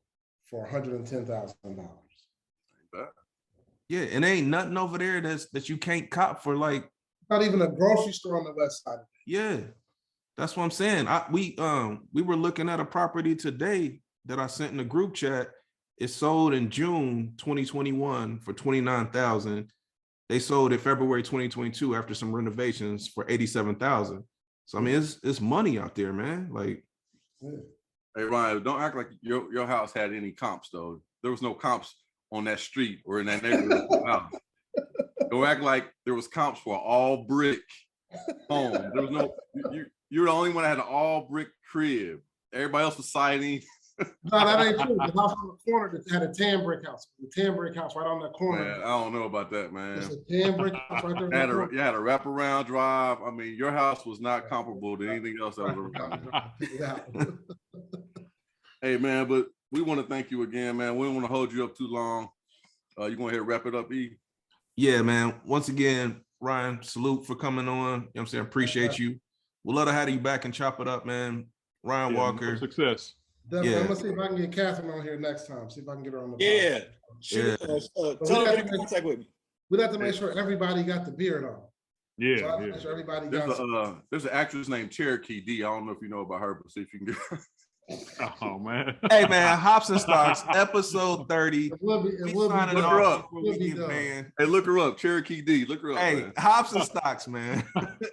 [SPEAKER 4] for $110,000.
[SPEAKER 3] Yeah, and ain't nothing over there that you can't cop for like.
[SPEAKER 4] Not even a grocery store on the west side.
[SPEAKER 3] Yeah, that's what I'm saying. We were looking at a property today that I sent in the group chat. It sold in June 2021 for $29,000. They sold it February 2022 after some renovations for $87,000. So I mean, it's money out there, man. Like,
[SPEAKER 7] hey Ryan, don't act like your house had any comps though. There was no comps on that street or in that neighborhood house. Don't act like there was comps for all brick home. There was no. You're the only one that had an all brick crib. Everybody else was siding.
[SPEAKER 4] No, that ain't true. The house on the corner that had a 10 brick house. The 10 brick house right on that corner.
[SPEAKER 7] Man, I don't know about that, man.
[SPEAKER 4] It's a 10 brick house right there.
[SPEAKER 7] You had a wraparound drive. I mean, your house was not comparable to anything else that was around.
[SPEAKER 4] Yeah.
[SPEAKER 7] Hey, man, but we want to thank you again, man. We don't want to hold you up too long. You want to wrap it up, E?
[SPEAKER 3] Yeah, man. Once again, Ryan, salute for coming on. You know what I'm saying? Appreciate you. We'll love to have you back and chop it up, man. Ryan Walker.
[SPEAKER 5] Success.
[SPEAKER 4] Definitely. I'm gonna see if I can get Catherine on here next time. See if I can get her on the phone.
[SPEAKER 6] Yeah.
[SPEAKER 3] Yeah.
[SPEAKER 6] Tell her to get in contact with me.
[SPEAKER 4] We'd have to make sure everybody got the beard on.
[SPEAKER 5] Yeah,
[SPEAKER 4] So I have to make sure everybody got
[SPEAKER 7] There's an actress named Cherokee D. I don't know if you know about her, but see if you can get her.
[SPEAKER 5] Oh man.
[SPEAKER 3] Hey man, Hops and Stocks, episode 30.
[SPEAKER 4] It will be
[SPEAKER 3] Signing
[SPEAKER 7] Look
[SPEAKER 3] off
[SPEAKER 7] her up.
[SPEAKER 3] before we get paying.
[SPEAKER 7] Hey, look her up. Cherokee D. Look her up.
[SPEAKER 3] Hey,
[SPEAKER 7] Man.
[SPEAKER 3] Hops and Stocks, man.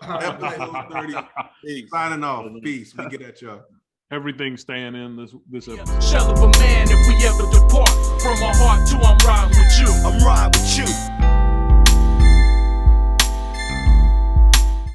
[SPEAKER 3] Episode 30.
[SPEAKER 6] Peace.
[SPEAKER 3] Signing off. Peace. We get at y'all.
[SPEAKER 5] Everything staying in this episode.
[SPEAKER 2] Shell of a man if we ever depart. From my heart to I'm riding with you.
[SPEAKER 8] I'm riding with you.